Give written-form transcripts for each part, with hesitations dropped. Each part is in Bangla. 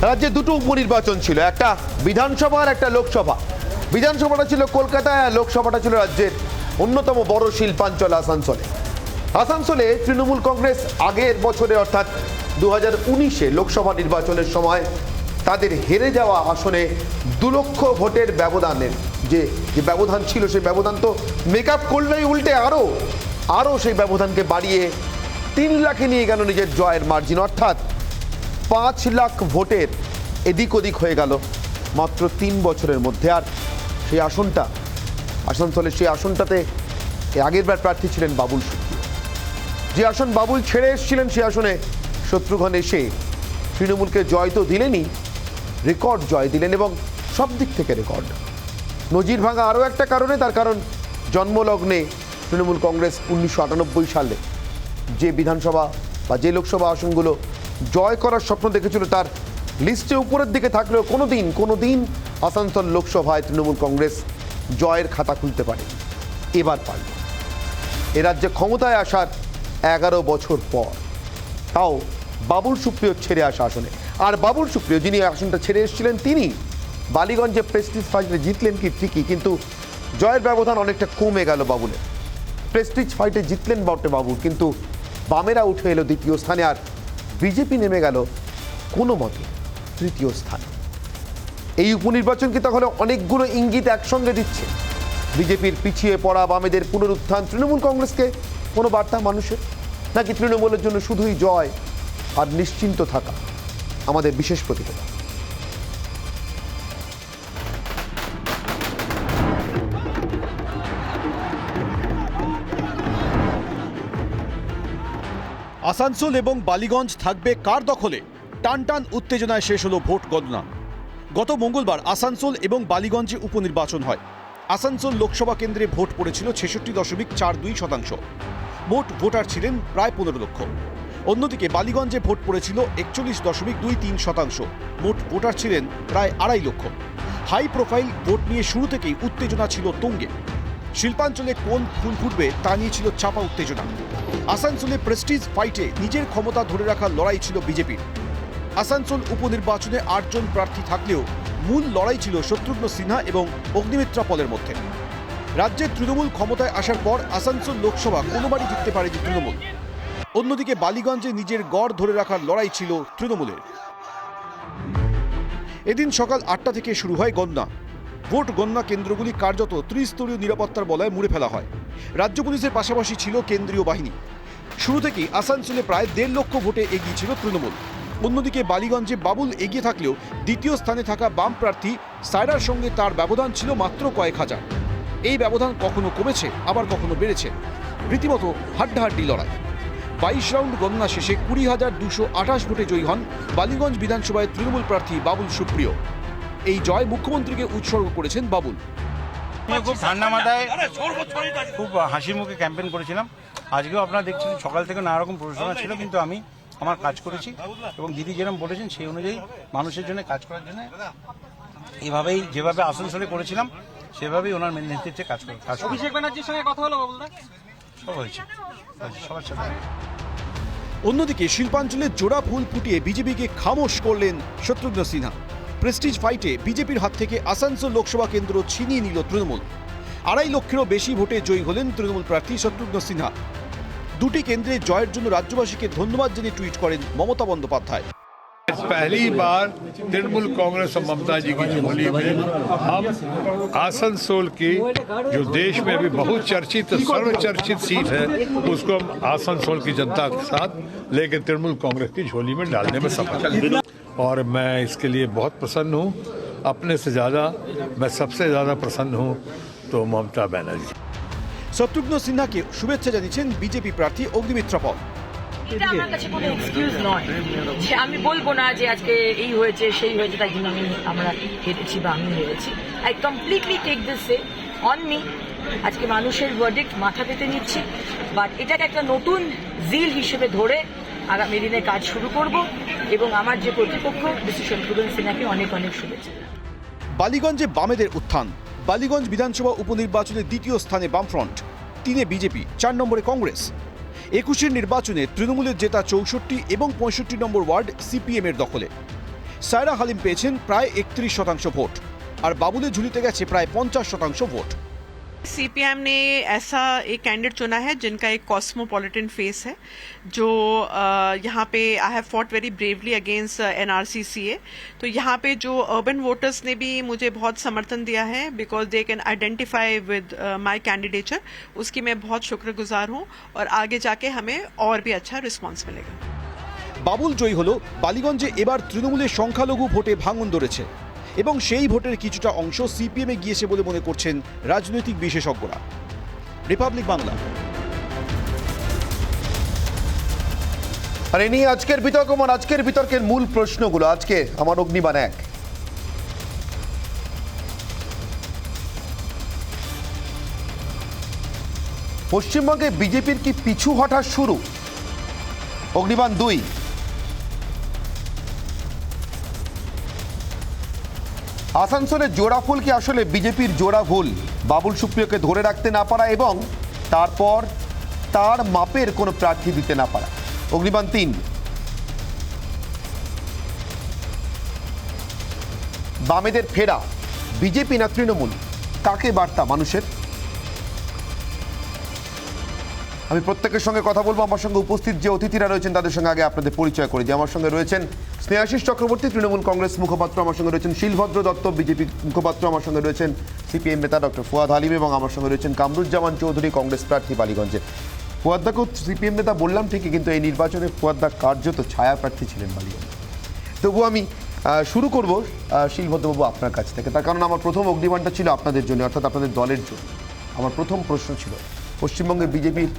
রাজ্যে দুটো উপনির্বাচন ছিল, একটা বিধানসভা আর একটা লোকসভা। বিধানসভাটা ছিল কলকাতায় আর লোকসভাটা ছিল রাজ্যের অন্যতম বড় শিল্পাঞ্চল আসানসোলে। আসানসোলে তৃণমূল কংগ্রেস আগের বছরে অর্থাৎ 2019-এ লোকসভা নির্বাচনের সময় তাদের হেরে যাওয়া আসনে 2 লক্ষ ভোটের ব্যবধানের যে ব্যবধান ছিল, সেই ব্যবধান তো মেকআপ করলেই উল্টে আরও সেই ব্যবধানকে বাড়িয়ে 3 লাখে নিয়ে গেল নিজের জয়ের মার্জিন, অর্থাৎ 5 লাখ ভোটের এদিক ওদিক হয়ে গেল মাত্র 3 বছরের মধ্যে। আর সেই আসনটা, আসানসোলের সেই আসনটাতে আগেরবার প্রার্থী ছিলেন বাবুল সুপ্রিয়। যে আসন বাবুল ছেড়ে এসেছিলেন, সেই আসনে শত্রুঘ্ন এসে তৃণমূলকে জয় তো দিলেনই, রেকর্ড জয় দিলেন, এবং সব দিক থেকে রেকর্ড। নজির ভাঙা আরও একটা কারণে, তার কারণ জন্মলগ্নে তৃণমূল কংগ্রেস 1998 সালে যে বিধানসভা বা যে লোকসভা আসনগুলো জয় করার স্বপ্ন দেখেছিল, তার লিস্টে উপরের দিকে থাকলেও কোনো দিন আসানসোল লোকসভায় তৃণমূল কংগ্রেস জয়ের খাতা খুলতে পারে। এবার পারল। এ রাজ্যে ক্ষমতায় আসার 11 বছর পর, তাও বাবুল সুপ্রিয় ছেড়ে আসা আসনে। আর বাবুল সুপ্রিয় যিনি আসনটা ছেড়ে এসেছিলেন, তিনি বালিগঞ্জে প্রেস্টিজ ফাইটে জিতলেন কি ঠিকই, কিন্তু জয়ের ব্যবধান অনেকটা কমে গেল বাবুলের। প্রেস্টিজ ফাইটে জিতলেন বটে বাবুল, কিন্তু বামেরা উঠে এলো 2য় স্থানে, আর বিজেপি নেমে গেল কোনো মতে 3য় স্থানে। এই উপনির্বাচন কি তাহলে অনেকগুলো ইঙ্গিত একসঙ্গে দিচ্ছে? বিজেপির পিছিয়ে পড়া, বামেদের পুনরুত্থান, তৃণমূল কংগ্রেসকে কোনো বার্তা মানুষের, নাকি তৃণমূলের জন্য শুধুই জয় আর নিশ্চিন্ত থাকা? আমাদের বিশেষ প্রতিবেদন। আসানসোল এবং বালিগঞ্জ থাকবে কার দখলে? টানটান উত্তেজনায় শেষ হলো ভোট গণনা। গত মঙ্গলবার আসানসোল এবং বালিগঞ্জে উপনির্বাচন হয়। আসানসোল লোকসভা কেন্দ্রে ভোট পড়েছিল 66.42%। মোট ভোটার ছিলেন প্রায় 15 লক্ষ। অন্যদিকে বালিগঞ্জে ভোট পড়েছিল 41.23%। মোট ভোটার ছিলেন প্রায় 2.5 লক্ষ। হাই প্রোফাইল ভোট নিয়ে শুরু থেকেই উত্তেজনা ছিল তুঙ্গে। শিল্পাঞ্চলে কোন ফুল ফুটবে তা নিয়ে ছিল চাপা উত্তেজনা। আসানসোলে প্রেস্টিজ ফাইটে নিজের ক্ষমতা ধরে রাখার লড়াই ছিল বিজেপির। আসানসোল উপনির্বাচনে 8 জন প্রার্থী থাকলেও মূল লড়াই ছিল শত্রুঘ্ন সিনহা এবং অগ্নিমিত্রা পলের মধ্যে। রাজ্যের তৃণমূল ক্ষমতায় আসার পর আসানসোল লোকসভা কোনোবারই জিততে পারেনি তৃণমূল। অন্যদিকে বালিগঞ্জে নিজের গড় ধরে রাখার লড়াই ছিল তৃণমূলের। এদিন সকাল 8টা থেকে শুরু হয় গণনা। ভোট গণনা কেন্দ্রগুলি কার্যত ত্রিস্তরীয় নিরাপত্তার বলয়ে মুড়ে ফেলা হয়। রাজ্য পুলিশের পাশাপাশি ছিল কেন্দ্রীয় বাহিনী। শুরু থেকেই আসানসোলে প্রায় 1.5 লক্ষ ভোটে এগিয়ে ছিল তৃণমূল। অন্যদিকে বালিগঞ্জে বাবুল এগিয়ে থাকলেও 2য় স্থানে থাকা বাম প্রার্থী সায়রার সঙ্গে তার ব্যবধান ছিল মাত্র কয়েক হাজার। এই ব্যবধান কখনো কমেছে, আবার কখনো বেড়েছে। রীতিমতো হাড্ডাহাড্ডি লড়াই। 22 রাউন্ড গণনা শেষে 20,228 ভোটে জয়ী হন বালিগঞ্জ বিধানসভায় তৃণমূল প্রার্থী বাবুল সুপ্রিয়। এই জয় মুখ্যমন্ত্রীকে উৎসর্গ করেছেন বাবুল। খুব ঠান্ডা মাথায়, খুব হাসি মুখে ক্যাম্পেইন করেছিলাম। আজকেও আপনারা দেখছেন সকাল থেকে নানা রকম প্রশ্ন ছিল, কিন্তু আমি আমার কাজ করেছি এবং দিদি যেরকম বলেছেন সেই অনুযায়ী মানুষের জন্য কাজ করার জন্য এভাবেই যেভাবে আসানসোলে করেছিলাম সেভাবেই ওনার নেতৃত্বে কাজ করে। অভিষেক ব্যানার্জির সঙ্গে কথা হলো বাবুলদা? সব হয়েছে, সবার সাথে। অন্যদিকে শিল্পাঞ্চলে জোড়া ফুল ফুটিয়ে বিজেপিকে খামোশ করলেন শত্রুঘ্ন সিনহা। প্রেস্টিজ ফাইটে বিজেপির হাত থেকে আসানসোল লোকসভা কেন্দ্র ছিনিয়ে নিল তৃণমূল। 2.5 লক্ষেরও বেশি ভোটে জয়ী হলেন তৃণমূল প্রার্থী শত্রুঘ্ন সিনহা। দুটি কেন্দ্রে জয়ের জন্য রাজ্যবাসীকে ধন্যবাদ জানিয়ে টুইট করেন মমতা বন্দ্যোপাধ্যায়। पहली बार तृणमूल कांग्रेस और ममता जी की झोली में हम आसनसोल की जो देश में भी बहुत चर्चित सर्वचर्चित सीट है, उसको हम आसनसोल की जनता के साथ लेकर तृणमूल कांग्रेस की झोली में डालने में सफल हुए। और मैं इसके लिए बहुत प्रसन्न हूँ। अपने से ज़्यादा मैं सबसे ज़्यादा प्रसन्न हूँ तो ममता बनर्जी। শত্রুঘ্ন সিনহাকে শুভেচ্ছা জানিয়েছেন বিজেপি প্রার্থী অগ্নিমিত্রা পল। এটা আমার কাছে কোনো এক্সকিউজ নয় যে আমি বলবো না যে আজকে এই হয়েছে সেই হয়েছে তাই জন্য আমরা হেরেছি বা আমি হেরেছি। I completely take this on me. আজকে মানুষের ভার্ডিক্ট মাথা পেতে নিচ্ছি, বাট এটাকে একটা নতুন জিল হিসেবে ধরে আগামী দিনে কাজ শুরু করব এবং আমার যে প্রতিপক্ষ মিস্টার শত্রুঘ্ন সিনহাকে অনেক অনেক শুভেচ্ছা। বালিগঞ্জে বামেদের উত্থান। বালিগঞ্জ বিধানসভা উপনির্বাচনে 2য় স্থানে বামফ্রন্ট, 3-এ বিজেপি, 4 নম্বরে কংগ্রেস। 21-এর নির্বাচনে তৃণমূলের জেতা 64 এবং 65 নম্বর ওয়ার্ড সিপিএম এর দখলে। সায়রা হালিম পেয়েছেন প্রায় 31% ভোট আর বাবুলের ঝুলিতে গেছে প্রায় 50% ভোট। सीपीएम ने ऐसा एक कैंडिडेट चुना है जिनका एक कॉस्मोपॉलिटन फेस है, जो यहाँ पे I have fought very bravely against NRC CAA. तो यहाँ पे जो अर्बन वोटर्स ने भी मुझे बहुत समर्थन दिया है because they can identify with my candidature, उसकी मैं बहुत शुक्रगुजार हूँ और आगे जाके हमें और भी अच्छा रिस्पॉन्स मिलेगा। বাবুল জয়ী হলো বালিগঞ্জে এবার তৃণমূলের সংখ্যালঘু ভোটে ভাঙন ধরেছে এবং সেই ভোটের কিছুটা অংশ সিপিএমে গিয়েছে বলে মনে করছেন রাজনৈতিক বিশেষজ্ঞরা। রিপাবলিক বাংলা। আর এ নিয়ে আজকের বিতর্ক, আজকের বিতর্কের মূল প্রশ্নগুলো আজকে আমার অগ্নিবাণ 1। পশ্চিমবঙ্গে বিজেপির কি পিছু হটা শুরু? অগ্নিবাণ 2। আসানসোলের জোড়া ফুল কি আসলে বিজেপির জোড়া ভুল? বাবুল সুপ্রিয়কে ধরে রাখতে না পারা এবং তারপর তার মাপের কোনো প্রার্থী দিতে না পারা। অগ্নিবাণ 3। বামেদের ফেরা, বিজেপি না তৃণমূল, কাকে বার্তা মানুষের? আমি প্রত্যেকের সঙ্গে কথা বলবো। আমার সঙ্গে উপস্থিত যে অতিথিরা রয়েছেন তাদের সঙ্গে আগে আপনাদের পরিচয় করে দিই। আমার সঙ্গে রয়েছেন স্নেহাশিস চক্রবর্তী, তৃণমূল কংগ্রেস মুখপাত্র। আমার সঙ্গে রয়েছেন শিলভদ্র দত্ত, বিজেপি মুখপাত্র। আমার সঙ্গে রয়েছেন সিপিএম নেতা ডক্টর ফুয়াদ হালিম এবং আমার সঙ্গে রয়েছেন কামরুজ্জামান চৌধুরী, কংগ্রেস প্রার্থী বালিগঞ্জে। ফুয়াদ্দাকেও সিপিএম নেতা বললাম ঠিকই, কিন্তু এই নির্বাচনে ফুয়াদ্দা কার্যত ছায়া প্রার্থী ছিলেন বালিগঞ্জে। তবু আমি শুরু করব শিলভদ্রবাবু আপনার কাছ থেকে, তার কারণ আমার প্রথম অগ্নিবাণটা ছিল আপনাদের জন্য, অর্থাৎ আপনাদের দলের জন্য। আমার প্রথম প্রশ্ন ছিল পশ্চিমবঙ্গে বিজেপির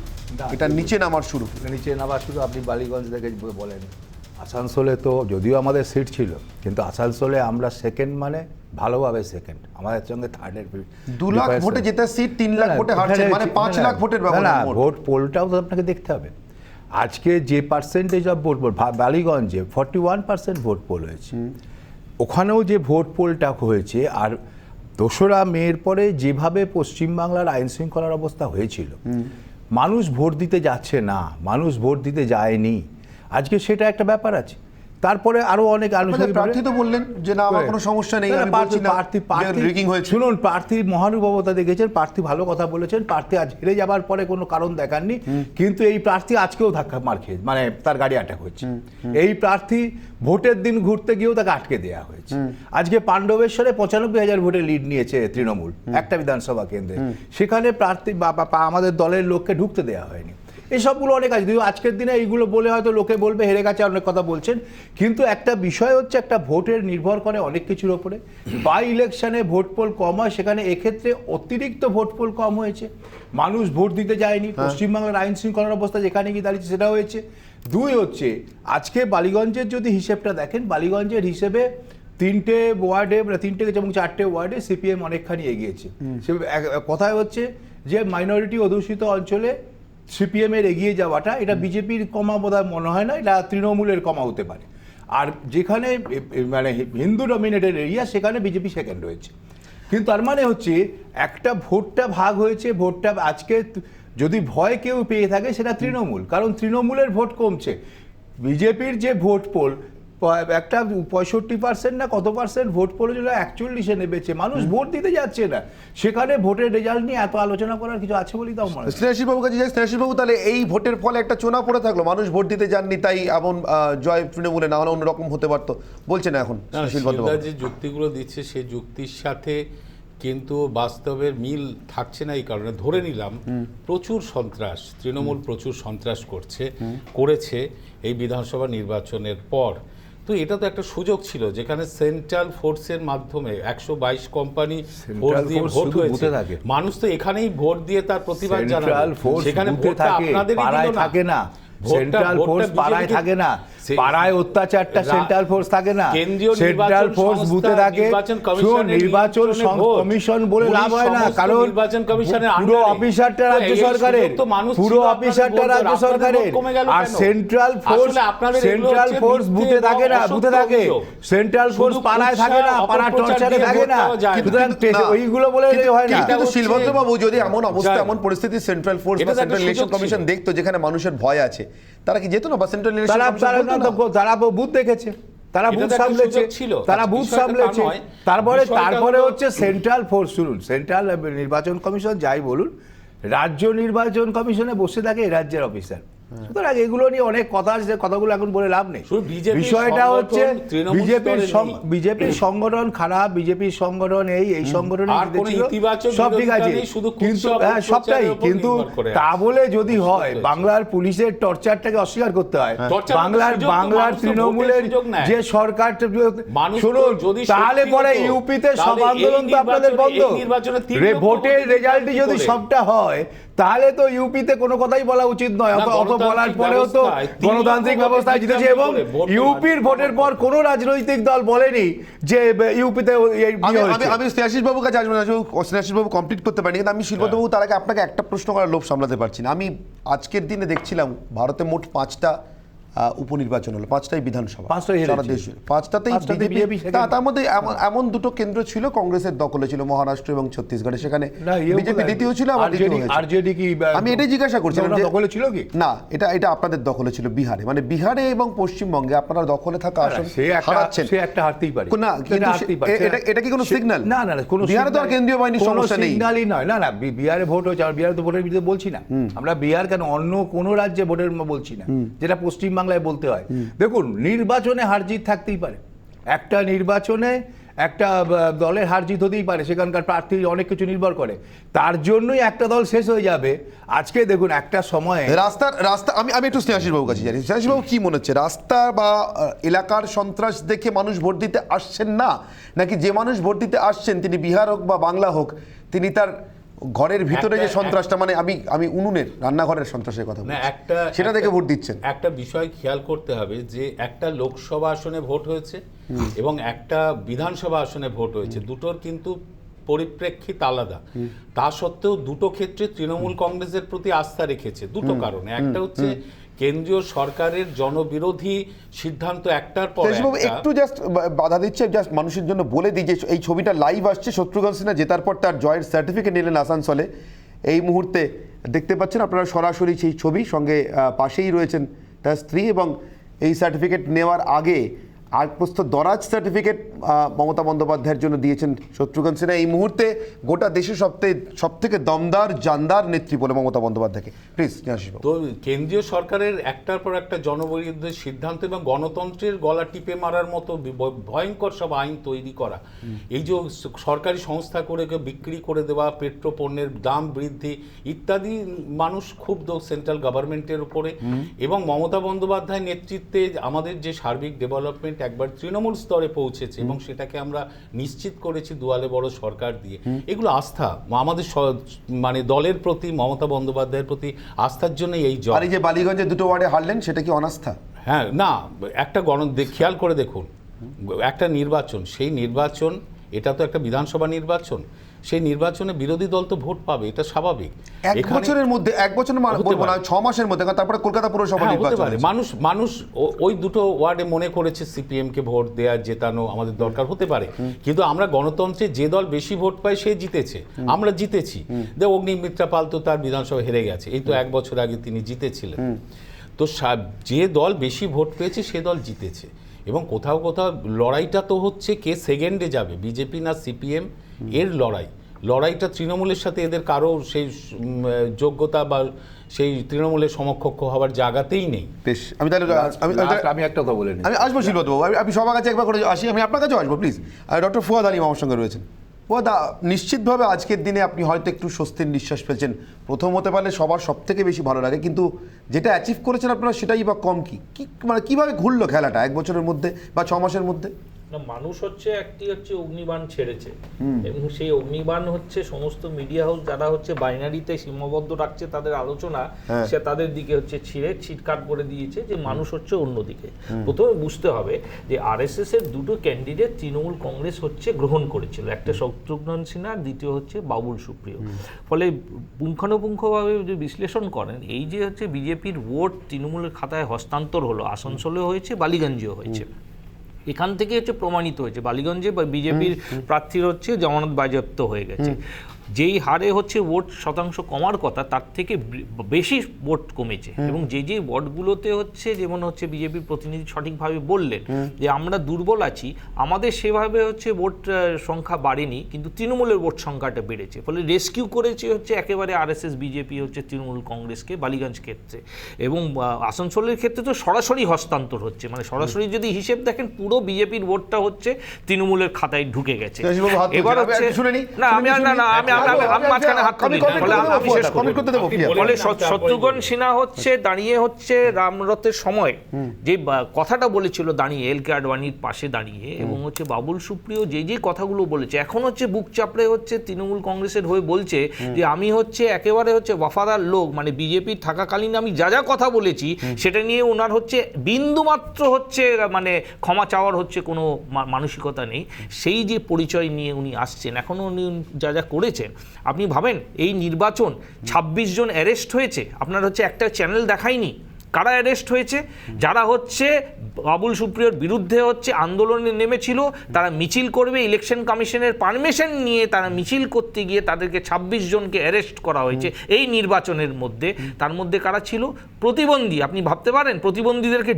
এটা নিচে নামার শুরু। নিচে নামার শুরু আপনি বালিগঞ্জ থেকে বলেন। আসানসোলে তো যদিও আমাদের সিট ছিল, কিন্তু আসানসোলে আমরা সেকেন্ড, মানে ভালোভাবে সেকেন্ড, আমাদের সঙ্গে থার্ডের 2 লাখ ভোটে জেতা সিট 3 লাখ ভোটে হারছে, মানে 5 লাখ ভোটের ব্যবধান। ভোট পোলটাও তো আপনাকে দেখতে হবে। আজকে যে পার্সেন্টেজ অফ ভোট, বালিগঞ্জে 41% ভোট পোল হয়েছে, ওখানেও যে ভোট পোলটা হয়েছে, আর 2রা মের পরে যেভাবে পশ্চিমবাংলার আইন শৃঙ্খলার অবস্থা হয়েছিল, মানুষ ভোট দিতে যাচ্ছে না, মানুষ ভোট দিতে যায়নি। আজকে সেটা একটা ব্যাপার আছে। তারপরে আরো অনেক আনুষ্ঠানিক প্রার্থী তো বললেন যে না আমার কোনো সমস্যা নেই, আমি বলছি না রিগিং হয়েছে। শুনুন, প্রার্থী মহানুভবতা দেখেছেন, প্রার্থী ভালো কথা বলেছেন, প্রার্থী আজ হেরে যাবার পরে কোনো কারণ দেখাননি, কিন্তু এই প্রার্থী আজকেও ধাক্কা মার খেয়ে, মানে তার গাড়ি আটক হয়েছে। এই প্রার্থী ভোটের দিন ঘুরতে গিয়েও তাকে আটকে দেওয়া হয়েছে। আজকে পাণ্ডবেশ্বরে 95,000 ভোটে লিড নিয়েছে তৃণমূল একটা বিধানসভা কেন্দ্রে, সেখানে প্রার্থী আমাদের দলের লোককে ঢুকতে দেওয়া হয়নি। এসবগুলো অনেক আছে। আজকের দিনে এইগুলো বলে হয়তো লোকে বলবে হেরে গেছে, অনেক কথা বলছেন, কিন্তু একটা বিষয় হচ্ছে একটা ভোটের নির্ভর করে অনেক কিছুর ওপরে। বাই ইলেকশনে ভোট পোল কম হয়, সেখানে এক্ষেত্রে অতিরিক্ত ভোট পোল কম হয়েছে, মানুষ ভোট দিতে যায়নি। পশ্চিমবাংলার আইন শৃঙ্খলার অবস্থা যেখানে গিয়ে দাঁড়িয়েছে সেটা হয়েছে। 2 হচ্ছে আজকে বালিগঞ্জের যদি হিসেবটা দেখেন, বালিগঞ্জের হিসেবে 3টে ওয়ার্ডে, 3টে এবং 4টে ওয়ার্ডে সিপিএম অনেকখানি এগিয়েছে। সে কথায় হচ্ছে যে মাইনরিটি অধ্যুষিত অঞ্চলে সিপিএম এর এগিয়ে যাওয়াটা, এটা বিজেপির কমা বোধহয় মনে হয় না, এটা তৃণমূলের কমা হতে পারে। আর যেখানে মানে হিন্দু ডমিনেটেড এরিয়া, সেখানে বিজেপি সেকেন্ড হয়েছে। কিন্তু তার মানে হচ্ছে একটা ভোটটা ভাগ হয়েছে। ভোটটা আজকে যদি ভয় কেউ পেয়ে থাকে সেটা তৃণমূল, কারণ তৃণমূলের ভোট কমছে। বিজেপির যে ভোট পোল একটা 65% না কত পার্সেন্ট ভোট পোল 41-এ নেমেছে, মানুষ ভোট দিতে যাচ্ছে না। সেখানে ভোটের রেজাল্ট নিয়ে এত আলোচনা করার কিছু আছে বলেই তাও মনে হয়। স্নেহাশিস বাবুর কাছে যাই। স্নেহাশিস বাবু, তাহলে এই ভোটের ফলে একটা চোনা পড়ে থাকলো, মানুষ ভোট দিতে যাননি, তাই এমন জয় তৃণমূলে, না হলে অন্যরকম হতে পারতো বলছে না এখন শিলভদ্র যে যুক্তিগুলো দিচ্ছে সেই যুক্তির সাথে কিন্তু বাস্তবের মিল থাকছে না। এই কারণে ধরে নিলাম প্রচুর সন্ত্রাস, তৃণমূল প্রচুর সন্ত্রাস করেছে এই বিধানসভা নির্বাচনের পর। তো এটা তো একটা সুযোগ ছিল, যেখানে সেন্ট্রাল ফোর্সের মাধ্যমে 122 কোম্পানি ভোট দিয়ে ভোট হয়েছে। মানুষ তো এখানেই ভোট দিয়ে তার প্রতিবাদ জানায়, সেখানে ভোটটা আপনাদেরই দিল না। সেন্ট্রাল ফোর্স পাড়ায় থাকে না, পাড়ায় অত্যাচারটা সেন্ট্রাল ফোর্স থাকে না, সেন্ট্রাল ফোর্স বুথে থাকে। নির্বাচন কমিশন বলে লাভ হয় না, কারণ নির্বাচন কমিশনের পুরো অফিসারটা রাজ্য সরকারের, পুরো অফিসারটা রাজ্য সরকারের। আর সেন্ট্রাল ফোর্স বুথে থাকে না, বুথে থাকে। সেন্ট্রাল ফোর্স পাড়ায় থাকে না, পাড়ার টর্চারে থাকে না। সুতরাং ওইগুলো বলে হয় না। কিন্তু শিলভদ্র বাবু, যদি এমন অবস্থা, এমন পরিস্থিতি সেন্ট্রাল ফোর্স বা সেন্ট্রাল ইলেকশন কমিশন দেখতো যেখানে মানুষের ভয় আছে, তারা কি যেত না? বা সেন্ট্রাল ইলেকশন তারা বুথ দেখেছে, তারা এটা বুথ তো একটা সামলেছে, সুযোগ ছিল। তারা বুথ বিষয়টা তা সামলেছে। নয়। তারপরে বিষয়টা হচ্ছে সেন্ট্রাল ফোর্স, শুনুন, সেন্ট্রাল নির্বাচন কমিশন যাই বলুন, রাজ্য নির্বাচন কমিশনে বসে থাকে এই রাজ্যের অফিসার। সুতরাং এগুলো নিয়ে অনেক কথা আছে, যে কথাগুলো এখন বলে লাভ নেই। শুধু BJP বিষয়টা হচ্ছে সংগঠন তৃণমূল স্তরে নেই। বিজেপির সংগঠন খারাপ, বিজেপির সংগঠন এই সংগঠন আর কোনো ইতিবাচক সব ঠিক বিরোধিতা আছে, নেই, শুধু কিন্তু কুৎসা হ্যাঁ সবটাই, অপপ্রচারের উপর কিন্তু নির্ভর করে তা আছে। বলে যদি হয় হয়েছে। বাংলার পুলিশের টর্চারটাকে অস্বীকার করতে হয়, টর্চার বাংলার সুযোগ তো বাংলার মানুষ তো তৃণমূলের ভোটের সুযোগ নেয়। যে সরকার, মানুষ তো শুনুন, যদি তাহলে সত্যি পরে হতো, ইউপিতে সব তাহলে আন্দোলন এই তো আপনাদের বন্ধ। এই নির্বাচনে 3 লক্ষ ভোটের ভোট রেজাল্টই যদি করে। সবটা হয়, তাহলে তো ইউপিতে কোনো কথাই বলা উচিত নয়। অত বলার পরেও তো গণতান্ত্রিক ব্যবস্থায় জিতেছে, এবং ইউপির ভোটের পর কোনো রাজনৈতিক দল বলেনি যে ইউপিতে আমি স্নেহাশিস বাবুর কাছে আসবো না, স্নেহাশিস বাবু কমপ্লিট করতে পারিনি, কিন্তু আমি শিল্পত বাবু তার আগে আপনাকে একটা প্রশ্ন করার লোভ সামলাতে পারছি না। আমি আজকের দিনে দেখছিলাম ভারতে মোট 5টা উপনির্বাচন হলো, 5টাই বিধানসভা, 5টাই হেরেছে। সারা দেশ জুড়ে। 5টাতেই পাঁচটাতেই বিজেপি, BJP তার মধ্যে এমন দুটো কেন্দ্র ছিল কংগ্রেসের দখলে ছিল, মহারাষ্ট্র এবং ছত্তিশগড়ে, সেখানে না, বিজেপি দ্বিতীয় ছিল, আবার দ্বিতীয় হয়েছে। আরজেডি কি আমি এটাই জিজ্ঞাসা করছিলাম যে দখলে ছিল কি না, এটা আপনাদের দখলে ছিল বিহারে, মানে বিহারে এবং পশ্চিমবঙ্গে আপনারা দখলে থাকা আসন হারাচ্ছেন। সে একটা হারতেই পারে না, কিন্তু এটা কি কোনো সিগন্যাল? না, কোনো বিহারে তো আর কেন্দ্রীয় বাহিনীর সমস্যা নেই। সিগন্যালই নয়। না, বিহারে ভোট হয়েছে, আর বিহারে তো ভোটের বিরুদ্ধে বলছি না আমরা। বিহার কেন, অন্য কোনো রাজ্যে ভোটের বলছি না, যেটা পশ্চিমবাংলায় বলতে হয়। দেখুন, নির্বাচনে হারজিত থাকতেই পারে, একটা নির্বাচনে একটা দলের হারজিত হতেই পারে, সেখানকার প্রার্থী অনেক কিছু নির্ভর করে, তার জন্যই একটা দল শেষ হয়ে যাবে। আজকে দেখুন একটা সময়ে রাস্তা আমি একটু স্নেহাশিস বাবুর কাছে জানি, স্নেহাশিস বাবু কি মনে হচ্ছে, রাস্তা বা এলাকার সন্ত্রাস দেখে মানুষ ভোট দিতে আসছেন না, নাকি যে মানুষ ভোট দিতে আসছেন তিনি বিহার হোক বা বাংলা হোক, তিনি তার ঘরের ভিতরে যে সন্ত্রাসটা, মানে আমি উনুনের রান্নাঘরের সন্ত্রাসের কথা বলছি, সেটা দেখে ভোট দিচ্ছেন? একটা বিষয় খেয়াল করতে হবে যে একটা লোকসভা আসনে ভোট হয়েছে এবং একটা বিধানসভা আসনে ভোট হয়েছে, দুটোর কিন্তু পরিপ্রেক্ষিত আলাদা। তা সত্ত্বেও দুটো ক্ষেত্রে তৃণমূল কংগ্রেসের প্রতি আস্থা রেখেছে দুটো কারণে। একটা হচ্ছে কেন্দ্রীয় সরকারের জনবিরোধী সিদ্ধান্ত একটার পর একটু জাস্ট বাধা দিচ্ছে, জাস্ট মানুষের জন্য বলে দিই যে এই ছবিটা লাইভ আসছে, শত্রুঘ্ন সিনহা জেতার পর তার জয়ের সার্টিফিকেট নিলেন আসানসোলে। এই মুহূর্তে দেখতে পাচ্ছেন আপনারা সরাসরি সেই ছবি, সঙ্গে পাশেই রয়েছেন তার স্ত্রী, এবং এই সার্টিফিকেট নেওয়ার আগে আগপ্রস্থ দরাজ সার্টিফিকেট মমতা বন্দ্যোপাধ্যায়ের জন্য দিয়েছেন শত্রুঘ্ন সিনহা। এই মুহূর্তে গোটা দেশে সবথেকে দমদার জানদার নেত্রী বলে মমতা বন্দ্যোপাধ্যায়কে। প্লিজ জানাশিস। তো কেন্দ্রীয় সরকারের একটার পর একটা জনবিরোধী সিদ্ধান্ত এবং গণতন্ত্রের গলা টিপে মারার মতো ভয়ঙ্কর সব আইন তৈরি করা, এই যে সরকারি সংস্থা করে বিক্রি করে দেওয়া, পেট্রোপণ্যের দাম বৃদ্ধি ইত্যাদি, মানুষ ক্ষুব্ধ সেন্ট্রাল গভর্নমেন্টের উপরে। এবং মমতা বন্দ্যোপাধ্যায়ের নেতৃত্বে আমাদের যে সার্বিক ডেভেলপমেন্ট একবার তৃণমূল স্তরে পৌঁছেছে এবং সেটাকে আমরা নিশ্চিত করেছি দুয়ালে বড় সরকার দিয়ে। এগুলো আস্থা আমাদের মানে দলের প্রতি, মমতা বন্দ্যোপাধ্যায়ের প্রতি আস্থার জন্য এই জয়। আর এই যে বালিগঞ্জে দুটো ওয়ার্ডে হারলেন, সেটা কি অনাস্থা? হ্যাঁ, না, একটা খেয়াল করে দেখুন, একটা নির্বাচন, সেই নির্বাচন, এটা তো একটা বিধানসভা নির্বাচন, সেই নির্বাচনে বিরোধী দল তো ভোট পাবে, এটা স্বাভাবিক। এক বছরের মধ্যে, এক বছর বলবো না, 6 মাসের মধ্যে, তারপরে কলকাতা পুরসভা নির্বাচন। মানুষ ওই দুটো ওয়ার্ডে মনে করেছে সিপিএম কে ভোট দেয়া, জেতানো আমাদের দরকার হতে পারে, কিন্তু আমরা গণতন্ত্রে যে দল বেশি ভোট পায় সে জিতেছে, আমরা জিতেছি। অগ্নিমিত্রা পাল তো তার বিধানসভা হেরে গেছে, এই তো 1 বছর আগে তিনি জিতেছিলেন। তো যে দল বেশি ভোট পেয়েছে সে দল জিতেছে। এবং কোথাও কোথাও লড়াইটা তো হচ্ছে কে সেকেন্ডে যাবে, বিজেপি না সিপিএম, এর লড়াইটা তৃণমূলের সাথে এদের কারো সেই যোগ্যতা বা সেই তৃণমূলের সমকক্ষ হওয়ার জায়গাতেই নেই। বেশ, আমি একটা কথা বলে নিই, আমি আসবো শিল্পত বাবু, আমি সবার কাছে একবার করে আসি, আমি আপনার কাছেও আসবো প্লিজ। ডক্টর ফুয়াদ আলিম আমার সঙ্গে রয়েছেন। ফুয়াদ, নিশ্চিতভাবে আজকের দিনে আপনি হয়তো একটু স্বস্তির নিঃশ্বাস ফেলছেন। প্রথম হতে পারলে সবার সব থেকে বেশি ভালো লাগে, কিন্তু যেটা অ্যাচিভ করেছেন আপনারা সেটাই বা কম। মানে কীভাবে ঘুরলো খেলাটা 1 বছরের মধ্যে বা 6 মাসের মধ্যে? মানুষ হচ্ছে অগ্নিবাণ ছেড়েছে, এবং সেই অগ্নিবাণ হচ্ছে সমস্ত মিডিয়া হাউস যারা হচ্ছে বাইনারিতে সীমাবদ্ধ রাখছে তাদের আলোচনা, সে তাদের দিকে হচ্ছে ছিঁড়ে ছিটকাট করে দিয়েছে যে মানুষ হচ্ছে অন্যদিকে। প্রথমে বুঝতে হবে যে আরএসএস এর দুটো ক্যান্ডিডেট তৃণমূল কংগ্রেস হচ্ছে গ্রহণ করেছিল, একটা শত্রুঘ্ন সিনহা, দ্বিতীয় হচ্ছে বাবুল সুপ্রিয়। ফলে পুঙ্খানুপুঙ্খভাবে যদি বিশ্লেষণ করেন, এই যে হচ্ছে বিজেপির ভোট তৃণমূলের খাতায় হস্তান্তর হলো, আসানসোলেও হয়েছে, বালিগঞ্জেও হয়েছে, এখান থেকে হচ্ছে প্রমাণিত হয়েছে বালিগঞ্জে বিজেপির প্রার্থীর হচ্ছে জামানত বাজেয়াপ্ত হয়ে গেছে। যেই হারে হচ্ছে ভোট শতাংশ কমার কথা তার থেকে বেশি ভোট কমেছে এবং যে ওয়ার্ডগুলোতে হচ্ছে যেমন হচ্ছে বিজেপির প্রতিনিধি সঠিকভাবে বললেন যে আমরা দুর্বল আছি, আমাদের সেভাবে হচ্ছে ভোট সংখ্যা বাড়েনি, কিন্তু তৃণমূলের ভোট সংখ্যাটা বেড়েছে, ফলে রেস্কিউ করেছে হচ্ছে একেবারে আরএসএস বিজেপি হচ্ছে তৃণমূল কংগ্রেসকে বালিগঞ্জ ক্ষেত্রে। এবং আসানসোলের ক্ষেত্রে তো সরাসরি হস্তান্তর হচ্ছে, মানে সরাসরি যদি হিসেব দেখেন পুরো বিজেপির ভোটটা হচ্ছে তৃণমূলের খাতায় ঢুকে গেছে। এবার হচ্ছে না আমি মাঝখানে হাত তুলি, ফলে আমি শেষ করব। ফলে শত্রুঘ্ন সিনহা হচ্ছে দাঁড়িয়ে হচ্ছে রামরথের সময় যে কথাটা বলেছিল দাঁড়িয়ে এল কে আডবাণীর পাশে দাঁড়িয়ে, এবং হচ্ছে বাবুল সুপ্রিয় যে কথাগুলো বলেছে এখন হচ্ছে বুক চাপড়ে হচ্ছে তৃণমূল কংগ্রেসের হয়ে বলছে যে আমি হচ্ছে একেবারে হচ্ছে ওয়াফাদার লোক, মানে বিজেপি থাকাকালীন আমি যা কথা বলেছি সেটা নিয়ে ওনার হচ্ছে বিন্দুমাত্র হচ্ছে মানে ক্ষমা চাওয়ার হচ্ছে কোনো মানসিকতা নেই। সেই যে পরিচয় নিয়ে উনি আসছেন, এখনও উনি যা করেছেন, আপনি ভাবেন এই নির্বাচন ২৬ জন অ্যারেস্ট হয়েছে, আপনার হচ্ছে একটা চ্যানেল দেখায়নি কারা অ্যারেস্ট হয়েছে, যারা হচ্ছে বাবুল সুপ্রিয়র বিরুদ্ধে হচ্ছে আন্দোলনে নেমেছিল, তারা মিছিল করবে, ইলেকশন কমিশনের পারমিশন নিয়ে তারা মিছিল করতে গিয়ে তাদেরকে ২৬ জনকে অ্যারেস্ট করা হয়েছে এই নির্বাচনের মধ্যে। তার মধ্যে কারা ছিল? প্রতিবন্ধী। আপনি ভাবতে পারেন প্রতিবন্ধীদেরকে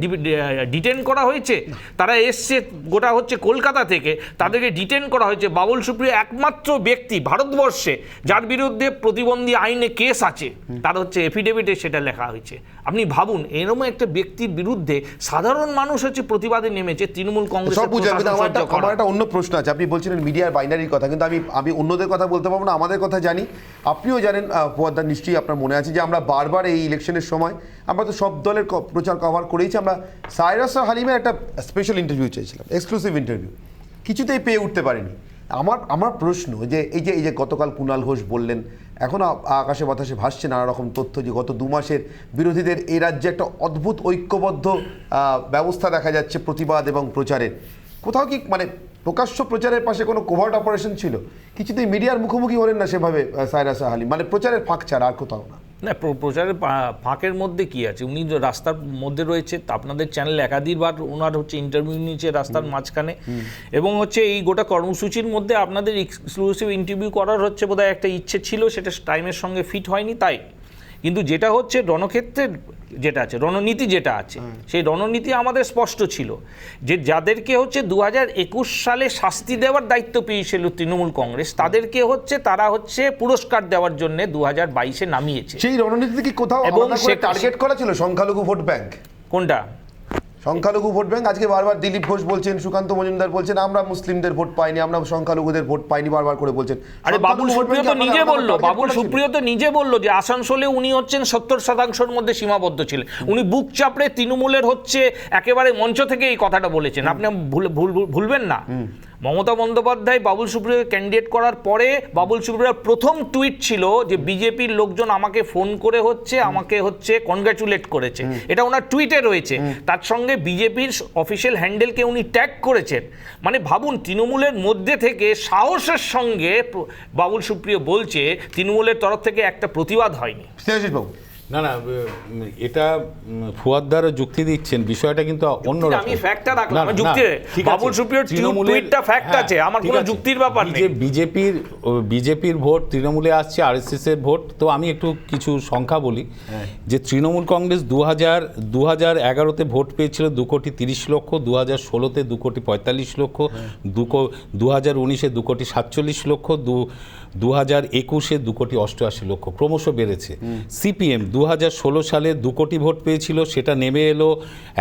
ডিটেন করা হয়েছে, তারা এসছে গোটা হচ্ছে কলকাতা থেকে, তাদেরকে ডিটেন করা হয়েছে। বাবুল সুপ্রিয় একমাত্র ব্যক্তি ভারতবর্ষে যার বিরুদ্ধে প্রতিবন্ধী আইনে কেস আছে, তার হচ্ছে এফিডেভিটে সেটা লেখা হয়েছে। আপনি ভাবুন এরকম একটা ব্যক্তির বিরুদ্ধে সাধারণ মানুষ হচ্ছে প্রতিবাদে নেমেছে, তৃণমূল কংগ্রেস। আমার একটা অন্য প্রশ্ন আছে, আপনি বলছিলেন মিডিয়ার বাইনারির কথা, কিন্তু আমি অন্যদের কথা বলতে পারবো না, আমাদের কথা জানি, আপনিও জানেন ফুয়াদ, নিশ্চয়ই আপনার মনে আছে যে আমরা বারবার এই ইলেকশনের সময় আমরা তো সব দলের প্রচার কভার করেইছি, আমরা সাইরাস হালিমের একটা স্পেশাল ইন্টারভিউ চেয়েছিলাম, এক্সক্লুসিভ ইন্টারভিউ, কিছুতেই পেয়ে উঠতে পারিনি। আমার প্রশ্ন যে এই যে গতকাল কুণাল ঘোষ বললেন, এখন আকাশে বাতাসে ভাসছে নানা রকম তথ্য যে গত 2 মাসের বিরোধীদের এই রাজ্যে একটা অদ্ভুত ঐক্যবদ্ধ ব্যবস্থা দেখা যাচ্ছে প্রতিবাদ এবং প্রচারের। কোথাও কি মানে প্রকাশ্য প্রচারের পাশে কোনো কোভার্ট অপারেশন ছিল? কিছুতেই মিডিয়ার মুখোমুখি হলেন না সেভাবে সাইরাস হালিম, মানে প্রচারের ফাঁক ছাড়া আর কোথাও না। না, প্রচারের ফাঁকের মধ্যে কি আছে, উনি রাস্তার মধ্যে রয়েছে, আপনাদের চ্যানেল একাধিকবার ওনার হচ্ছে ইন্টারভিউ নিয়েছে রাস্তার মাঝখানে, এবং হচ্ছে এই গোটা কর্মসূচির মধ্যে আপনাদের এক্সক্লুসিভ ইন্টারভিউ করার হচ্ছে বোধহয় একটা ইচ্ছে ছিল, সেটা টাইমের সঙ্গে ফিট হয়নি তাই। কিন্তু যেটা হচ্ছে রণক্ষেত্রের যেটা আছে, রণনীতি যেটা আছে, সেই রণনীতি আমাদের স্পষ্ট ছিল যে যাদেরকে হচ্ছে 2021 সালে শাস্তি দেওয়ার দায়িত্ব পেয়েছিল তৃণমূল কংগ্রেস, তাদেরকে হচ্ছে তারা হচ্ছে পুরস্কার দেওয়ার জন্য 2022-এ নামিয়েছে। সেই রণনীতিতে কি কোথাও টার্গেট করা ছিল সংখ্যালঘু ভোট ব্যাংক? কোনটা সংখ্যালঘু ভোট ব্যাংক? আজকে বারবার দিলীপ ঘোষ বলছেন, সুকান্ত মজুমদার বলছেন আমরা মুসলিমদের ভোট পাইনি, আমরা সংখ্যালঘুদের ভোট পাইনি, বারবার করে বলছেন। আরে বাবুল সুপ্রিয় তো নিজে বললো, বাবুল সুপ্রিয় তো নিজে বললো যে আসানসোলে উনি হচ্ছেন 70% মধ্যে সীমাবদ্ধ ছিলেন। উনি বুক চাপড়ে তৃণমূলের হচ্ছে একেবারে মঞ্চ থেকে এই কথাটা বলেছেন, আপনি ভুলবেন না। মমতা বন্দ্যোপাধ্যায় বাবুল সুপ্রিয়কে ক্যান্ডিডেট করার পরে বাবুল সুপ্রিয়র প্রথম টুইট ছিল যে বিজেপির লোকজন আমাকে ফোন করে আমাকে কনগ্রাচুলেট করেছে, এটা ওনার টুইটে রয়েছে। তার সঙ্গে বিজেপির অফিসিয়াল হ্যান্ডেলকে উনি ট্যাগ করেছেন। মানে ভাবুন, তৃণমূলের মধ্যে থেকে সাহসের সঙ্গে বাবুল সুপ্রিয় বলছে তৃণমূলের তরফ থেকে একটা প্রতিবাদ হয়নি। বাবু না, এটা ফুয়াদ্দারও যুক্তি দিচ্ছেন, বিষয়টা কিন্তু অন্যরকম। আমি ফ্যাক্টটা রাখলাম, আমি যুক্তি বাবুল সুপ্রিয়র টুইটটা ফ্যাক্ট আছে, আমার কোনো যুক্তির ব্যাপার নেই। বিজেপির ভোট তৃণমূলে আসছে, আরএসএস এর ভোট। তো আমি একটু কিছু সংখ্যা বলি যে তৃণমূল কংগ্রেস 2011-তে ভোট পেয়েছিল 2,30,00,000, 2016-তে 2,45,00,000, 2019-এ 2,47,00,000, 2021-এ 2,88,00,000, ক্রমশ বেড়েছে। সিপিএম 2016 সালে 2 কোটি ভোট পেয়েছিল, সেটা নেমে এলো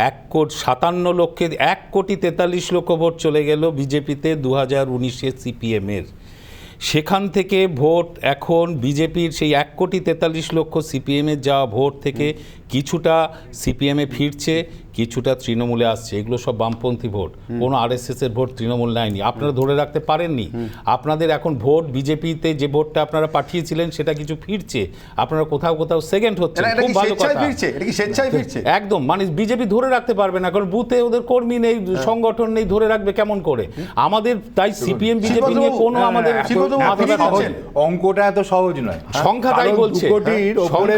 1,57,43,00,000 ভোট চলে গেল বিজেপিতে 2019-এ সিপিএমের। সেখান থেকে ভোট এখন বিজেপির সেই 1,43,00,000 সিপিএমের যাওয়া ভোট থেকে কিছুটা সিপিএমে ফিরছে, কিছুটা তৃণমূলে আসছে। এগুলো সব বামপন্থী ভোট, কোনো আরএসএস এর ভোট তৃণমূল নেয়নি। আপনারা ধরে রাখতে পারেননি, আপনাদের এখন ভোট বিজেপিতে যে ভোটটা আপনারা পাঠিয়েছিলেন সেটা কিছু ফিরছে, আপনারা কোথাও সেকেন্ড হচ্ছে। খুব ভালো কথা, একদম, মানে বিজেপি ধরে রাখতে পারবে না, কারণ বুথে ওদের কর্মী নেই, সংগঠন নেই, ধরে রাখবে কেমন করে? আমাদের তাই সিপিএম বিজেপি নিয়ে কোনো আমাদের অঙ্কটা এত সহজ নয়। সংখ্যা তাই বলছে, 2 কোটির উপরে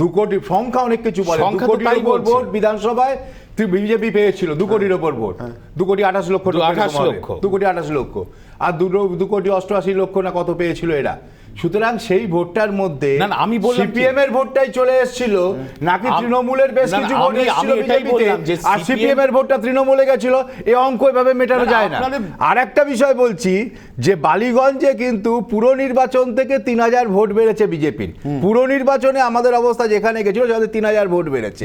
2 কোটি সংখ্যা সংখ্যা অনেক কিছু বলে। 2 সংখ্যা তো কোটির তাই উপর বলছে। ভোট বিধানসভায় বিজেপি পেয়েছিল, 2 কোটির ওপর ভোট, 2 কোটি 28 লক্ষ, 28 লক্ষ। 2 কোটি 28 লক্ষ, আর 2 কোটি 88 লক্ষ না কত পেয়েছিল এরা। সুতরাং সেই ভোটটার মধ্যে না, না, আমি বললাম কি- সিপিএম এর ভোটটাই চলে এসেছিল, নাকি তৃণমূলের বেশ না, না, কিছু ভোট আমি এসেছিল এটাই বিজেপিতে, বললাম যে আর সিপিএম এর ভোটটা তৃণমূলে গেছিল। এই অঙ্ক এভাবে মেটানো না, না, যায় না। আপনাদের- আর একটা বিষয় বলছি যে বালিগঞ্জে কিন্তু পুর নির্বাচন থেকে 3000 ভোট বেড়েছে বিজেপির। পুর নির্বাচনে আমাদের অবস্থা যেখানে গেছিল সেখানে 3000 ভোট বেড়েছে।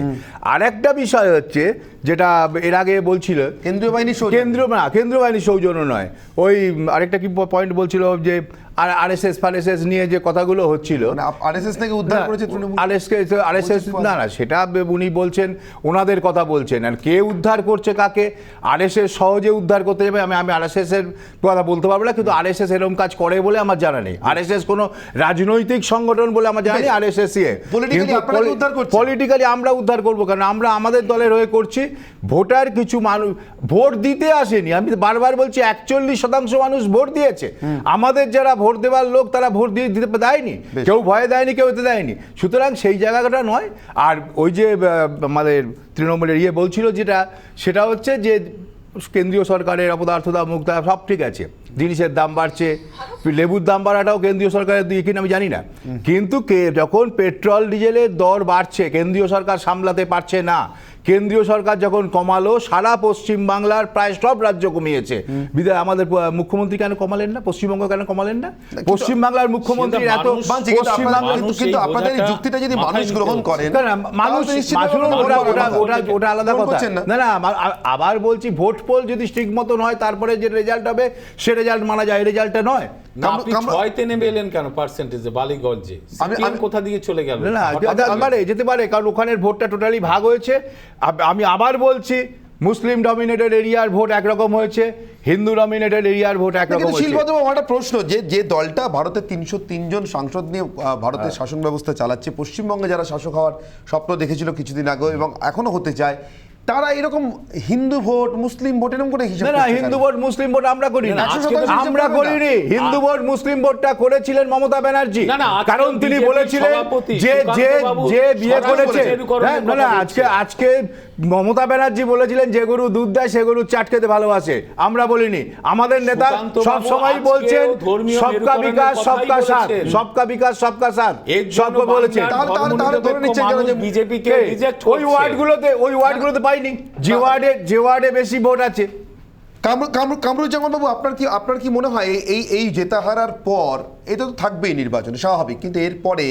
আর একটা বিষয় হচ্ছে যেটা এর আগে বলছিল কেন্দ্রীয় বাহিনী সৌজন্য। কেন্দ্রীয় বাহিনী সৌজন্য নয়, ওই আরেকটা কি পয়েন্ট বলছিল যে আরএসএস নিয়ে যে কথাগুলো হচ্ছিল, আরএসএস থেকে উদ্ধার করেছে তৃণমূল। আরএসএস না না সেটা উনি বলছেন, ওনাদের কথা বলছেন। আর কে উদ্ধার করছে কাকে, আরএসএস সহজে উদ্ধার করতে যাবে আমি আরএসএস এর কথা বলতে পারবো না, কিন্তু আরএসএস এরকম কাজ করে বলে আমার জানা নেই। আরএসএস কোনো রাজনৈতিক সংগঠন বলে আমার জানা নেই। আরএসএস Politically আপনারা কি উদ্ধার করছেন? পলিটিক্যালি আমরা উদ্ধার করবো, কারণ আমরা আমাদের দলের হয়ে করছি। ভোটার কিছু মানুষ ভোট দিতে আসেনি, আমি বারবার বলছি 41% মানুষ ভোট দিয়েছে। আমাদের যারা ভোট দেওয়ার লোক তারা ভোট দিতে দেয়নি, কেউ ভয়ে দেয়নি, কেউ এতে দেয়নি। সুতরাং সেই জায়গাটা নয়। আর ওই যে আমাদের তৃণমূলের বলছিল যেটা, সেটা হচ্ছে যে কেন্দ্রীয় সরকারের অপদার্থ দাম মুক্ত সব ঠিক আছে, জিনিসের দাম বাড়ছে, লেবুর দাম বাড়াটাও কেন্দ্রীয় সরকারের দিকে কিনা আমি জানি না, কিন্তু যখন পেট্রোল ডিজেলের দর বাড়ছে কেন্দ্রীয় সরকার সামলাতে পারছে না। কেন্দ্রীয় সরকার যখন কমালো, সারা পশ্চিম বাংলার প্রায় সব রাজ্য কমিয়েছে। বিধায় আমাদের মুখ্যমন্ত্রী কেন কমালেন না, পশ্চিমবঙ্গ কেন কমালেন না? পশ্চিম বাংলার মুখ্যমন্ত্রী এত কিন্তু আপনাদের এই যুক্তিটা যদি মানুষ গ্রহণ করেন, মানুষ ওটা আলাদা কথা না। না আবার বলছি, ভোট পোল যদি ঠিক মতন হয় তারপরে যে রেজাল্ট হবে সে রেজাল্ট মানা যায়, রেজাল্টটা নয়। আপনি 6-তে নেমে এলেন কেন পার্সেন্টেজে বালিগঞ্জে? সিপিএম কোথা দিয়ে চলে গেল? না যেতে পারে, কারণ ওখানের ভোটটা টোটালি ভাগ হয়েছে। আমি আবার বলছি, মুসলিম ডমিনেটেড এরিয়ার ভোট একরকম হয়েছে, হিন্দু ডমিনেটেড এরিয়ার ভোট একরকম হয়েছে। শিল্পবাবু, আমার একটা প্রশ্ন, যে দলটা ভারতের 303 জন সাংসদ নিয়ে ভারতের শাসন ব্যবস্থা চালাচ্ছে, পশ্চিমবঙ্গে যারা শাসক হওয়ার স্বপ্ন দেখেছিল কিছুদিন আগে এবং এখনো হতে চায়, তারা এরকম হিন্দু ভোট মুসলিম ভোট এরকম করে হিসাব না, হিন্দু ভোট মুসলিম ভোট আমরা করিনি, আমরা করিনি। হিন্দু ভোট মুসলিম ভোটটা করেছিলেন মমতা ব্যানার্জি, কারণ তিনি বলেছিলেন যে বিয়ে করেছে। না আজকে মমতা ব্যানার্জি বলেছিলেন যে গরু দুধ দেয় সে গরু চাট খেতে ভালোবাসে, আমরা বলিনি। আমাদের নেতা সব সময় বলছেন সবকা বিকাশ সবকা সাথ, সবকা বিকাশ সবকা সাথ, সব বলেছেন। বিজেপিকে ওই ওয়ার্ডগুলোতে পাইনি, যে ওয়ার্ডে বেশি ভোট আছে। কামরুজ্জামান বাবু, আপনার কি মনে হয় এই জেতা হারার পর এটা তো থাকবেই নির্বাচনে স্বাভাবিক, কিন্তু এরপরে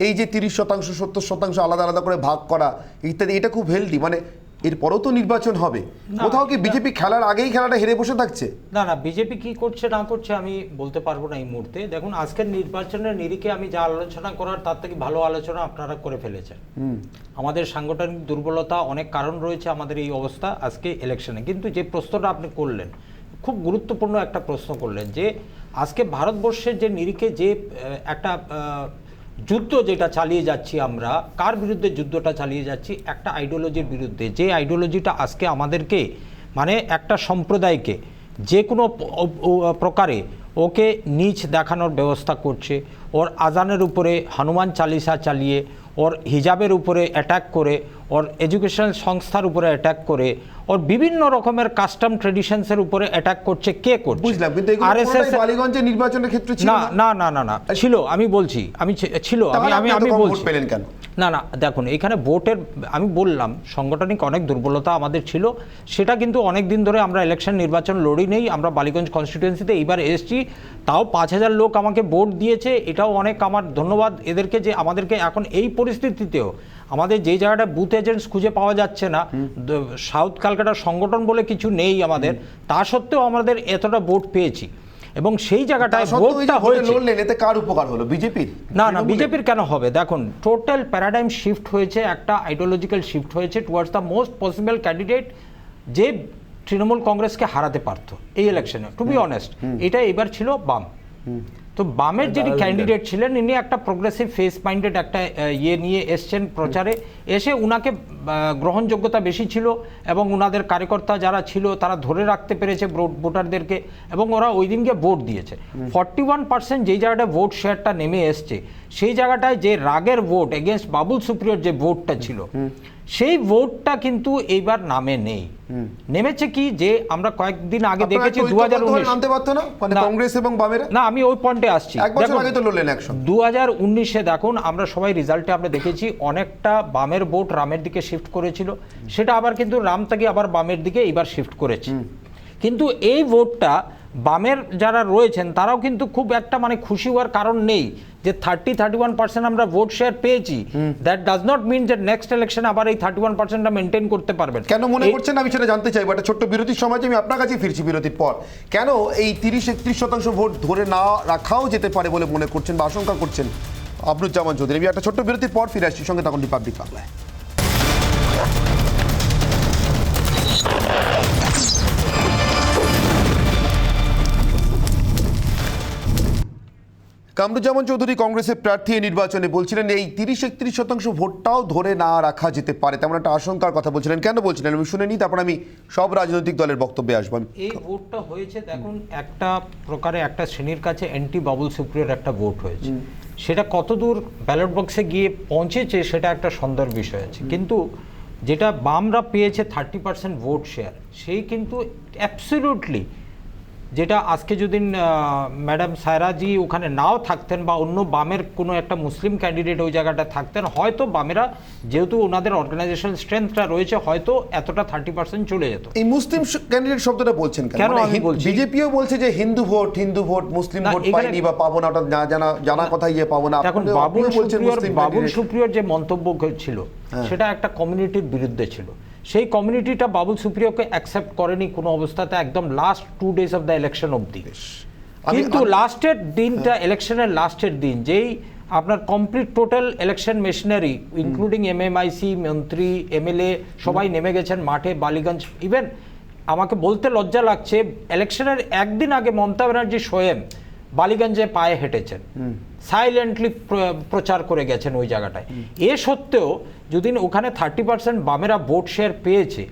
এই যে 30%, 70% আলাদা আলাদা করে ভাগ করা ইত্যাদি, এটা খুব হেলদি? মানে এরপরেও তো নির্বাচন হবে, কোথাও কি বিজেপি খেলার আগেই খেলাটা হেরে বসে থাকছে? না বিজেপি কি করছে না করছে আমি বলতে পারবো না এই মুহূর্তে। দেখুন, আজকের নির্বাচনের নিরিখে আমি যা আলোচনা করার তার থেকে ভালো আলোচনা আপনারা করে ফেলেছেন। আমাদের সাংগঠনিক দুর্বলতা, অনেক কারণ রয়েছে আমাদের এই অবস্থা আজকে ইলেকশনে। কিন্তু যে প্রশ্নটা আপনি করলেন, খুব গুরুত্বপূর্ণ একটা প্রশ্ন করলেন, যে আজকে ভারতবর্ষের যে নিরিখে যে একটা যুদ্ধ যেটা চালিয়ে যাচ্ছি আমরা, কার বিরুদ্ধে যুদ্ধটা চালিয়ে যাচ্ছি? একটা আইডিওলজির বিরুদ্ধে, যে আইডিওলজিটা আজকে আমাদেরকে মানে একটা সম্প্রদায়কে যে কোনো প্রকারে ওকে নীচ দেখানোর ব্যবস্থা করছে। ওর আজানের উপরে হনুমান চালিসা চালিয়ে, ওর হিজাবের উপরে অ্যাটাক করে, ওর এডুকেশনাল সংস্থার উপরে অ্যাটাক করে, ওর বিভিন্ন রকমের কাস্টম ট্রেডিশনসের উপরে অ্যাটাক করছে। কে করছে? বুঝলাম, কিন্তু আরএসএস বালিগঞ্জের নির্বাচনের ক্ষেত্রে ছিল না ছিল, আমি বলছি, ছিল, আমি বলছি পেলেন কেন? না দেখুন, এখানে ভোটের আমি বললাম সাংগঠনিক অনেক দুর্বলতা আমাদের ছিল, সেটা কিন্তু অনেক দিন ধরে আমরা ইলেকশন নির্বাচন লড়ি নেই। আমরা বালিগঞ্জ কনস্টিটিউয়েন্সিতে এইবার এসেছি, তাও 5000 লোক আমাকে ভোট দিয়েছে, এটাও অনেক আমার ধন্যবাদ এদেরকে, যে আমাদেরকে এখন এই পরিস্থিতিতেও আমাদের যে জায়গাটা বুথ এজেন্টস খুঁজে পাওয়া যাচ্ছে না, সাউথ ক্যালকাটা সংগঠন বলে কিছু নেই আমাদের, তা সত্ত্বেও আমাদের এতটা ভোট পেয়েছি। এবং সেই জায়গাটায় ভোটটা হয়েছে, এতে কার উপকার হলো? বিজেপির? না বিজেপির কেন হবে? দেখুন, টোটাল প্যারাডাইম শিফট হয়েছে, একটা আইডিওলজিক্যাল শিফট হয়েছে towards the most possible candidate যে তৃণমূল কংগ্রেসকে হারাতে পারত এই ইলেকশনে। টু বি অনেস্ট, এটা এবার ছিল বাম। তো বামের যিনি ক্যান্ডিডেট ছিলেন ইনি একটা প্রোগ্রেসিভ ফেস মাইন্ডেড একটা ইয়ে নিয়ে এসছেন প্রচারে, এসে উনাকে গ্রহণযোগ্যতা বেশি ছিল এবং উনাদের কার্যকর্তা যারা ছিল তারা ধরে রাখতে পেরেছে ভোটারদেরকে এবং ওরা ওই দিনকে ভোট দিয়েছে। 41% যেই জায়গাটায় ভোট শেয়ারটা নেমে এসছে সেই জায়গাটায় যে রাগের ভোট এগেনস্ট বাবুল সুপ্রিয়র যে ভোটটা ছিল সেই ভোটটা কিন্তু এইবার নামে নেই। নেমেছে কি যে আমরা কয়েকদিন আগে দেখেছি 2019 নামতে পারতো না মানে কংগ্রেস এবং বামেরা। না আমি ওই পয়েন্টে আসছি। এক বছর আগে তো লড়লেন একসঙ্গে। 2019-এ দেখুন আমরা সবাই রেজাল্টে আমরা দেখেছি অনেকটা বামের ভোট রামের দিকে শিফট করেছিল, সেটা আবার কিন্তু রাম থেকে আবার বামের দিকে এবার শিফট করেছে। কিন্তু এই ভোটটা বামের যারা রয়েছেন তারাও কিন্তু খুব একটা মানে খুশি হওয়ার কারণ নেই যে 31% আমরা ভোট শেয়ার পেয়েছি। দ্যাট ডাজ নট মিন যে নেক্সট ইলেকশন আবার এই 31%টা মেনটেন করতে পারবেন। কেন মনে করছেন আমি সেটা জানতে চাইবো। একটা ছোট্ট বিরতির সময় আমি আপনার কাছে ফিরছি বিরতির পর। কেন এই 30-31% ভোট ধরে না রাখাও যেতে পারে বলে মনে করছেন বা আশঙ্কা করছেন আবরুজ্জামান চৌধুরী? আমি একটা ছোট্ট বিরতির পর ফিরে আসছি, সঙ্গে তখন রিপাবলিক বাংলায়। কামরুজ্জামান চৌধুরী কংগ্রেসের প্রার্থী এই নির্বাচনে বলছিলেন এই 30-31% ভোটটাও ধরে না রাখা যেতে পারে, তেমন একটা আশঙ্কার কথা বলছিলেন। কেন বলছিলেন আমি শুনে নিই, তারপর আমি সব রাজনৈতিক দলের বক্তব্যে আসবো। এই ভোটটা হয়েছে দেখুন একটা প্রকারে একটা শ্রেণীর কাছে অ্যান্টি বাবুল সুপ্রিয়র একটা ভোট হয়েছে, সেটা কতদূর ব্যালট বক্সে গিয়ে পৌঁছেছে সেটা একটা সন্দেহের বিষয় আছে। কিন্তু যেটা বামরা পেয়েছে 30% ভোট শেয়ার, সেই কিন্তু অ্যাবসলিউটলি যেটা আজকে যদি ম্যাডাম সায়রাজি ওখানে নাও থাকতেন বা অন্য বামের কোনো একটা মুসলিম ক্যান্ডিডেট ওই জায়গাটা থাকতেন, হয়তো বামেরা যেহেতু ওনাদের অর্গানাইজেশন স্ট্রেংথটা রয়েছে হয়তো এতটা 30% চলে যেত। এই মুসলিম ক্যান্ডিডেট শব্দটা বলছেন কেন? আমি বলছি বিজেপিও বলছে যে হিন্দু ভোট মুসলিম ভোট পাইনি বা পাবো না, ওটা জানা কথা ইয়ে পাবো না। এখন বাবুল সুপ্রিয়র যে মন্তব্য ছিল সেটা একটা কমিউনিটির বিরুদ্ধে ছিল, সেই কমিউনিটিটা বাবুল সুপ্রিয়কে অ্যাকসেপ্ট করেনি কোনো অবস্থাতে একদম last 2 days of the election অবধি। কিন্তু লাস্টের দিনটা ইলেকশনের লাস্টের দিন যেই আপনার complete total election machinery including MMIC মন্ত্রী এমএলএ সবাই নেমে গেছেন মাঠে বালিগঞ্জ। ইভেন আমাকে বলতে লজ্জা লাগছে ইলেকশনের একদিন আগে মমতা ব্যানার্জি স্বয়ং বালিগঞ্জে পায়ে হেঁটেছেন, সাইলেন্টলি প্রচার করে গেছেন ওই জায়গাটায়। এ সত্ত্বেও যদি ওখানে 30% বামেরা ভোট শেয়ার পেয়েছে,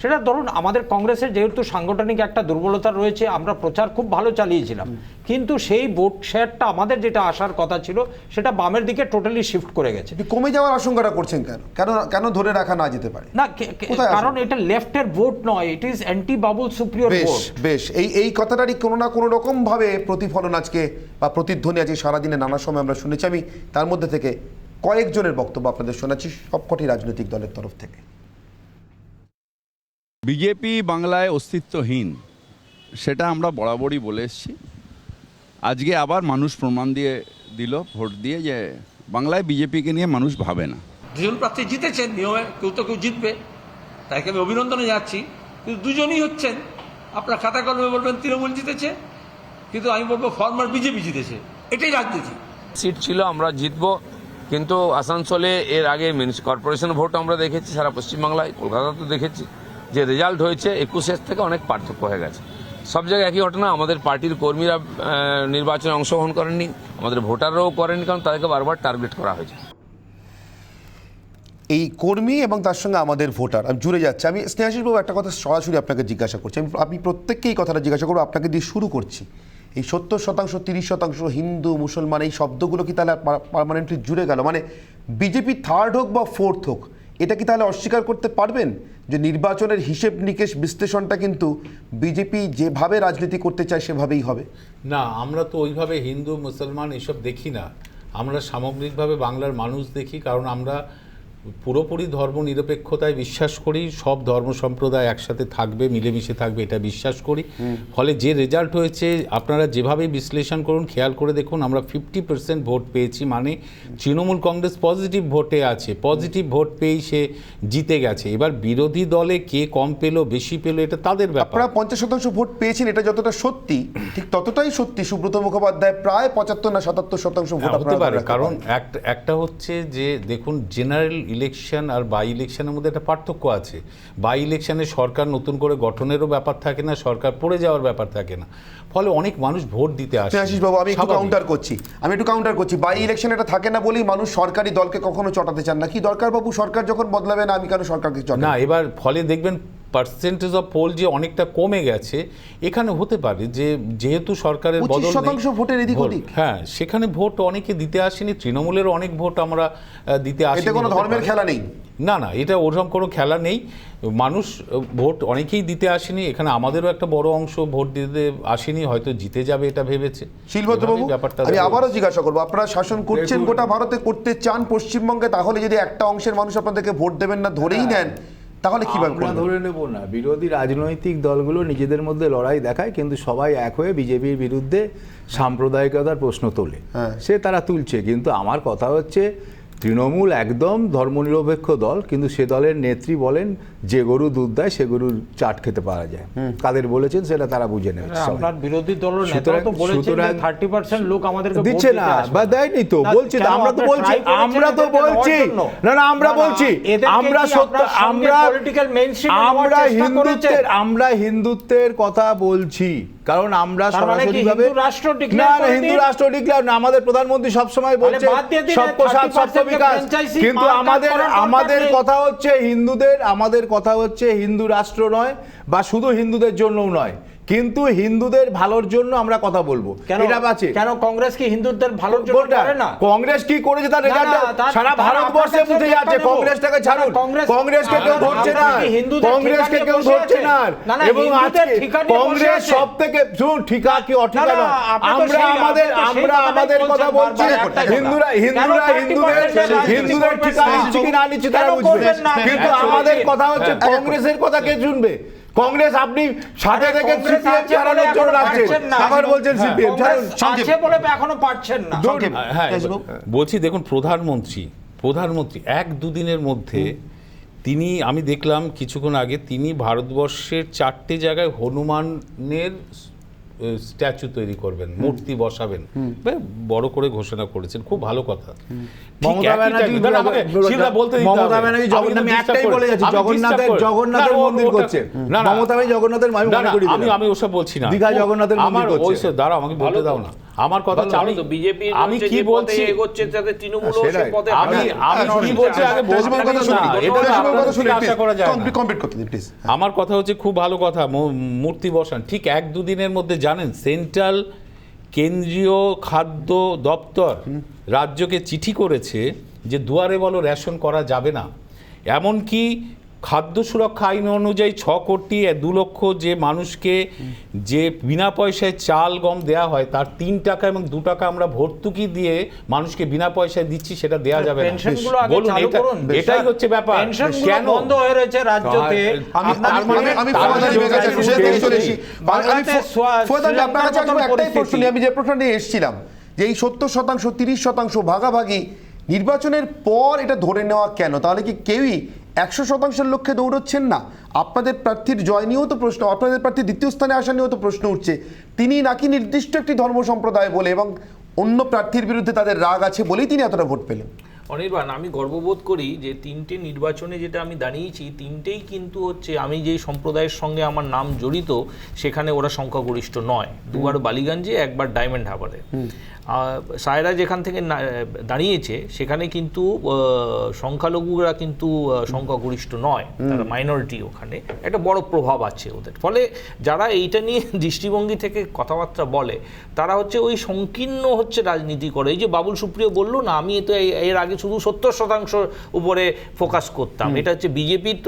সেটা ধরুন আমাদের কংগ্রেসের যেহেতু সাংগঠনিক একটা দুর্বলতা রয়েছে, আমরা প্রচার খুব ভালো চালিয়েছিলাম, কিন্তু সেই ভোট শেয়ারটা আমাদের যেটা আসার কথা ছিল সেটা বামের দিকে টোটালি শিফট করে গেছে। কমে যাওয়ার আশঙ্কাটা করছেন কেন? কেন ধরে রাখা না যেতে পারে? না কারণ এটা লেফটের ভোট নয়, it is anti Babul Superior vote. বেশ এই কথাটারই কোনো না কোনো রকম ভাবে প্রতিফলন আজকে বা প্রতিধ্বনি আজকে সারাদিনে নানা সময় আমরা শুনেছি। আমি তার মধ্যে থেকে কয়েকজনের বক্তব্য আপনাদের শোনাচ্ছি সবকটি রাজনৈতিক দলের তরফ থেকে। বিজেপি বাংলায় অস্তিত্বহীন সেটা আমরা বরাবরই বলে এসেছি। আজকে আবার মানুষ প্রমাণ দিয়ে দিল ভোট দিয়ে যে বাংলায় বিজেপিকে নিয়ে মানুষ ভাবে না। দুজন প্রার্থী জিতেছেন নিয়মে, কেউ জিতবে, তাইকে আমি অভিনন্দনে যাচ্ছি, কিন্তু দুজনই হচ্ছেন আপনার খাতা কলমে বলবেন তৃণমূল জিতেছে, কিন্তু আমি বলবো ফর্মার বিজেপি জিতেছে। এটাই রাজনীতি। সিট ছিল আমরা জিতবো, কিন্তু আসানসোলে এর আগে কর্পোরেশন ভোট আমরা দেখেছি সারা পশ্চিমবাংলায়, কলকাতা তো দেখেছি যে রেজাল্ট হয়েছে 21-এর থেকে অনেক পার্থক্য হয়ে গেছে। সব জায়গায় একই ঘটনা, আমাদের পার্টির কর্মীরা নির্বাচনে অংশগ্রহণ করেননি, আমাদের ভোটাররাও করেননি, কারণ তাদেরকে বারবার টার্গেট করা হয়েছে। এই কর্মী এবং তার সঙ্গে আমাদের ভোটার আমি জুড়ে যাচ্ছে। আমি স্নেহাশিস বাবু একটা কথা সরাসরি আপনাকে জিজ্ঞাসা করছি, আমি প্রত্যেককে এই কথাটা জিজ্ঞাসা করবো, আপনাকে দিয়ে শুরু করছি। এই 70%, 30%, হিন্দু মুসলমান এই শব্দগুলো কি তাহলে পার্মানেন্টলি জুড়ে গেল? মানে বিজেপি থার্ড হোক বা ফোর্থ হোক, এটা কি তাহলে অস্বীকার করতে পারবেন যে নির্বাচনের হিসেব নিকেশ বিশ্লেষণটা কিন্তু বিজেপি যেভাবে রাজনীতি করতে চায় সেভাবেই হবে? না, আমরা তো ওইভাবে হিন্দু মুসলমান এসব দেখি না, আমরা সামগ্রিকভাবে বাংলার মানুষ দেখি। কারণ আমরা পুরোপুরি ধর্ম নিরপেক্ষতায় বিশ্বাস করি, সব ধর্ম সম্প্রদায় একসাথে থাকবে, মিলেমিশে থাকবে, এটা বিশ্বাস করি। ফলে যে রেজাল্ট হয়েছে আপনারা যেভাবে বিশ্লেষণ করুন, খেয়াল করে দেখুন, আমরা 50% ভোট পেয়েছি, মানে তৃণমূল কংগ্রেস পজিটিভ ভোটে আছে, পজিটিভ ভোট পেয়েই সে জিতে গেছে। এবার বিরোধী দলে কে কম পেলো বেশি পেলো এটা তাদের ব্যাপার। আপনারা 50% ভোট পেয়েছেন, এটা যতটা সত্যি ঠিক ততটাই সত্যি সুব্রত মুখোপাধ্যায় প্রায় 75 না 77% ভোট হতে পারে। কারণ একটা হচ্ছে যে দেখুন জেনারেল ইলেকশন আর বাই ইলেকশনের মধ্যে একটা পার্থক্য আছে। বাই ইলেকশনে সরকার নতুন করে গঠনেরও ব্যাপার থাকে না, সরকার পড়ে যাওয়ার ব্যাপার থাকে না, ফলে অনেক মানুষ ভোট দিতে আসে। আশিস বাবু, আমি একটু কাউন্টার করছি বাই ইলেকশন এটা থাকে না বলেই মানুষ সরকারি দলকে কখনো চটাতে চান না। কি দরকার বাবু, সরকার যখন বদলাবে না আমি কেন সরকারকে চটাবো? না, এবার ফলে দেখবেন পার্সেন্টেজ অফ পোল যে অনেকটা কমে গেছে, এখানে হতে পারে যে যেহেতু সরকারের বদল নেই, 25% ভোটের এদিক ওদিক, হ্যাঁ সেখানে ভোট অনেকে দিতে আসেনি, তৃণমূলেরও অনেক ভোট আমরা দিতে আসেনি। এতে কোনো ধর্মের খেলা নেই? না না, এটা ওরকম কোনো খেলা নেই, মানুষ ভোট অনেকেই দিতে আসেনি, এখানে আমাদেরও একটা বড় অংশ ভোট দিতে আসেনি, হয়তো জিতে যাবে এটা ভেবেছে। শিলভদ্রবাবু, আমি আবারও জিজ্ঞাসা করবো, আপনারা শাসন করছেন গোটা ভারতে, করতে চান পশ্চিমবঙ্গে, তাহলে যদি একটা অংশের মানুষ আপনাদেরকে ভোট দেবেন না ধরেই নেন, তাহলে কিভাবে আমরা ধরে নেব না? বিরোধী রাজনৈতিক দলগুলো নিজেদের মধ্যে লড়াই দেখায়, কিন্তু সবাই এক হয়ে বিজেপির বিরুদ্ধে সাম্প্রদায়িকতার প্রশ্ন তোলে, সে তারা তুলছে। কিন্তু আমার কথা হচ্ছে তৃণমূল একদম ধর্মনিরপেক্ষ দল, কিন্তু সে দলের নেত্রী বলেন যে গরু দুধ দেয় সে গরুর চাট খেতে পারা যায়। কাদের বলেছেন সেটা তারা বুঝে নেবে। আপনার বিরোধী দলের নেতা তো বলেছেন 30% লোক আমাদেরকে দিচ্ছে না বা দেয়নি, তো বলছি তো, আমরা তো বলছি না আমরা বলছি আমরা হিন্দুত্বের কথা বলছি, কারণ আমরা সরাসরিভাবে হিন্দু রাষ্ট্র ডিক্লেয়ার না, আমাদের প্রধানমন্ত্রী সবসময় বলছে সবকো সাথ সবকো বিকাশ, কিন্তু আমাদের কথা হচ্ছে আমাদের কথা হচ্ছে হিন্দু রাষ্ট্র নয়, বা শুধু হিন্দুদের জন্যও নয়, কিন্তু হিন্দুদের ভালোর জন্য আমরা কথা বলবো। এটা বাঁচে কেন? কংগ্রেস কি হিন্দুদের ভালোর জন্য করে না? কংগ্রেস কি করেছে তার রেজাল্ট সারা ভারতবর্ষে বুঝে যাচ্ছে। কংগ্রেসটাকে ছাড়ুন, কংগ্রেসকে কেউ ধরছে না, কংগ্রেসকে কেউ ধরছে না, এবং আজকে কংগ্রেস সব থেকে ঠিকা কি অঠিকা নয়, আমরা আমাদের কথা বলছি, হিন্দুরা হিন্দুদের ঠিকা নিচ্ছে কি না নিচ্ছে তারা বুঝবে, কিন্তু আমাদের কথা হচ্ছে কংগ্রেসের কথা কে শুনবে? কংগ্রেস আপনি সাথে থেকে সিপিএম চালানোর জন্য রাখছেন, আবার বলছেন সিপিএম আছে বলে এখনো পারছেন না। হ্যাঁ বলছি, দেখুন প্রধানমন্ত্রী 1-2 দিনের মধ্যে তিনি, আমি দেখলাম কিছুক্ষণ আগে, তিনি ভারতবর্ষের 4টে জায়গায় হনুমানের স্ট্যাচু তৈরি করবেন, মূর্তি বসাবেন, বড় করে ঘোষণা করেছেন, খুব ভালো কথা। মমতা ব্যানার্জি জগন্নাথের মন্দির করছে, জগন্নাথের আমি ওসব বলছি না, দীঘা জগন্নাথের মন্দির করছে। দাঁড়াও আমাকে বলতে দাও না, আমার কথা আমি কি বলছি, আমার কথা হচ্ছে খুব ভালো কথা, মূর্তি বসান। ঠিক 1-2 দিনের মধ্যে জানেন সেন্ট্রাল কেন্দ্রীয় খাদ্য দপ্তর রাজ্যকে চিঠি করেছে যে দুয়ারে বলো রেশন করা যাবে না, এমনকি খাদ্য সুরক্ষা আইন অনুযায়ী 6 কোটি 2 লক্ষ যে মানুষকে যে বিনা পয়সায় চাল গম দেয়া হয়, তার 3 টাকা এবং 2 টাকা আমরা ভর্তুকি দিয়ে মানুষকে বিনা পয়সায় দিচ্ছি, সেটা দেয়া যাবে না। বলুন, এটাই হচ্ছে ব্যাপার। কেন বন্ধ হয়ে রয়েছে রাজ্যতে? আমি যে প্রশ্ন নিয়ে এসেছিলাম যে এই 70%, 30% ভাগাভাগি নির্বাচনের পর এটা ধরে নেওয়া কেন? তাহলে কি কেউই 100% লক্ষ্যে দৌড়চ্ছেন না? আপনাদের প্রার্থীর জয় নিয়েও তো প্রশ্ন, আপনাদের প্রার্থী দ্বিতীয় স্থানে আসা নিয়েও তো প্রশ্ন উঠছে, তিনি নাকি নির্দিষ্ট একটি ধর্ম সম্প্রদায় বলে এবং অন্য প্রার্থীর বিরুদ্ধে তাদের রাগ আছে বলেই তিনি এতটা ভোট পেলেন। অনির্বাণ, আমি গর্ববোধ করি যে 3টে নির্বাচনে যেটা আমি দাঁড়িয়েছি 3টেই কিন্তু হচ্ছে আমি যেই সম্প্রদায়ের সঙ্গে আমার নাম জড়িত সেখানে ওরা সংখ্যাগরিষ্ঠ নয়। 2বার বালিগঞ্জে, 1বার ডায়মন্ড হারবারে। সায়রা যেখান থেকে দাঁড়িয়েছে সেখানে কিন্তু সংখ্যালঘুরা কিন্তু সংখ্যাগরিষ্ঠ নয়, তারা মাইনরিটি, ওখানে একটা বড় প্রভাব আছে ওদের। ফলে যারা এইটা নিয়ে দৃষ্টিভঙ্গি থেকে কথাবার্তা বলে তারা হচ্ছে ওই সংকীর্ণ হচ্ছে রাজনীতি করে। এই যে বাবুল সুপ্রিয় বললো না, আমি তো এর আগে শুধু 70% উপরে ফোকাস করতাম, এটা হচ্ছে বিজেপির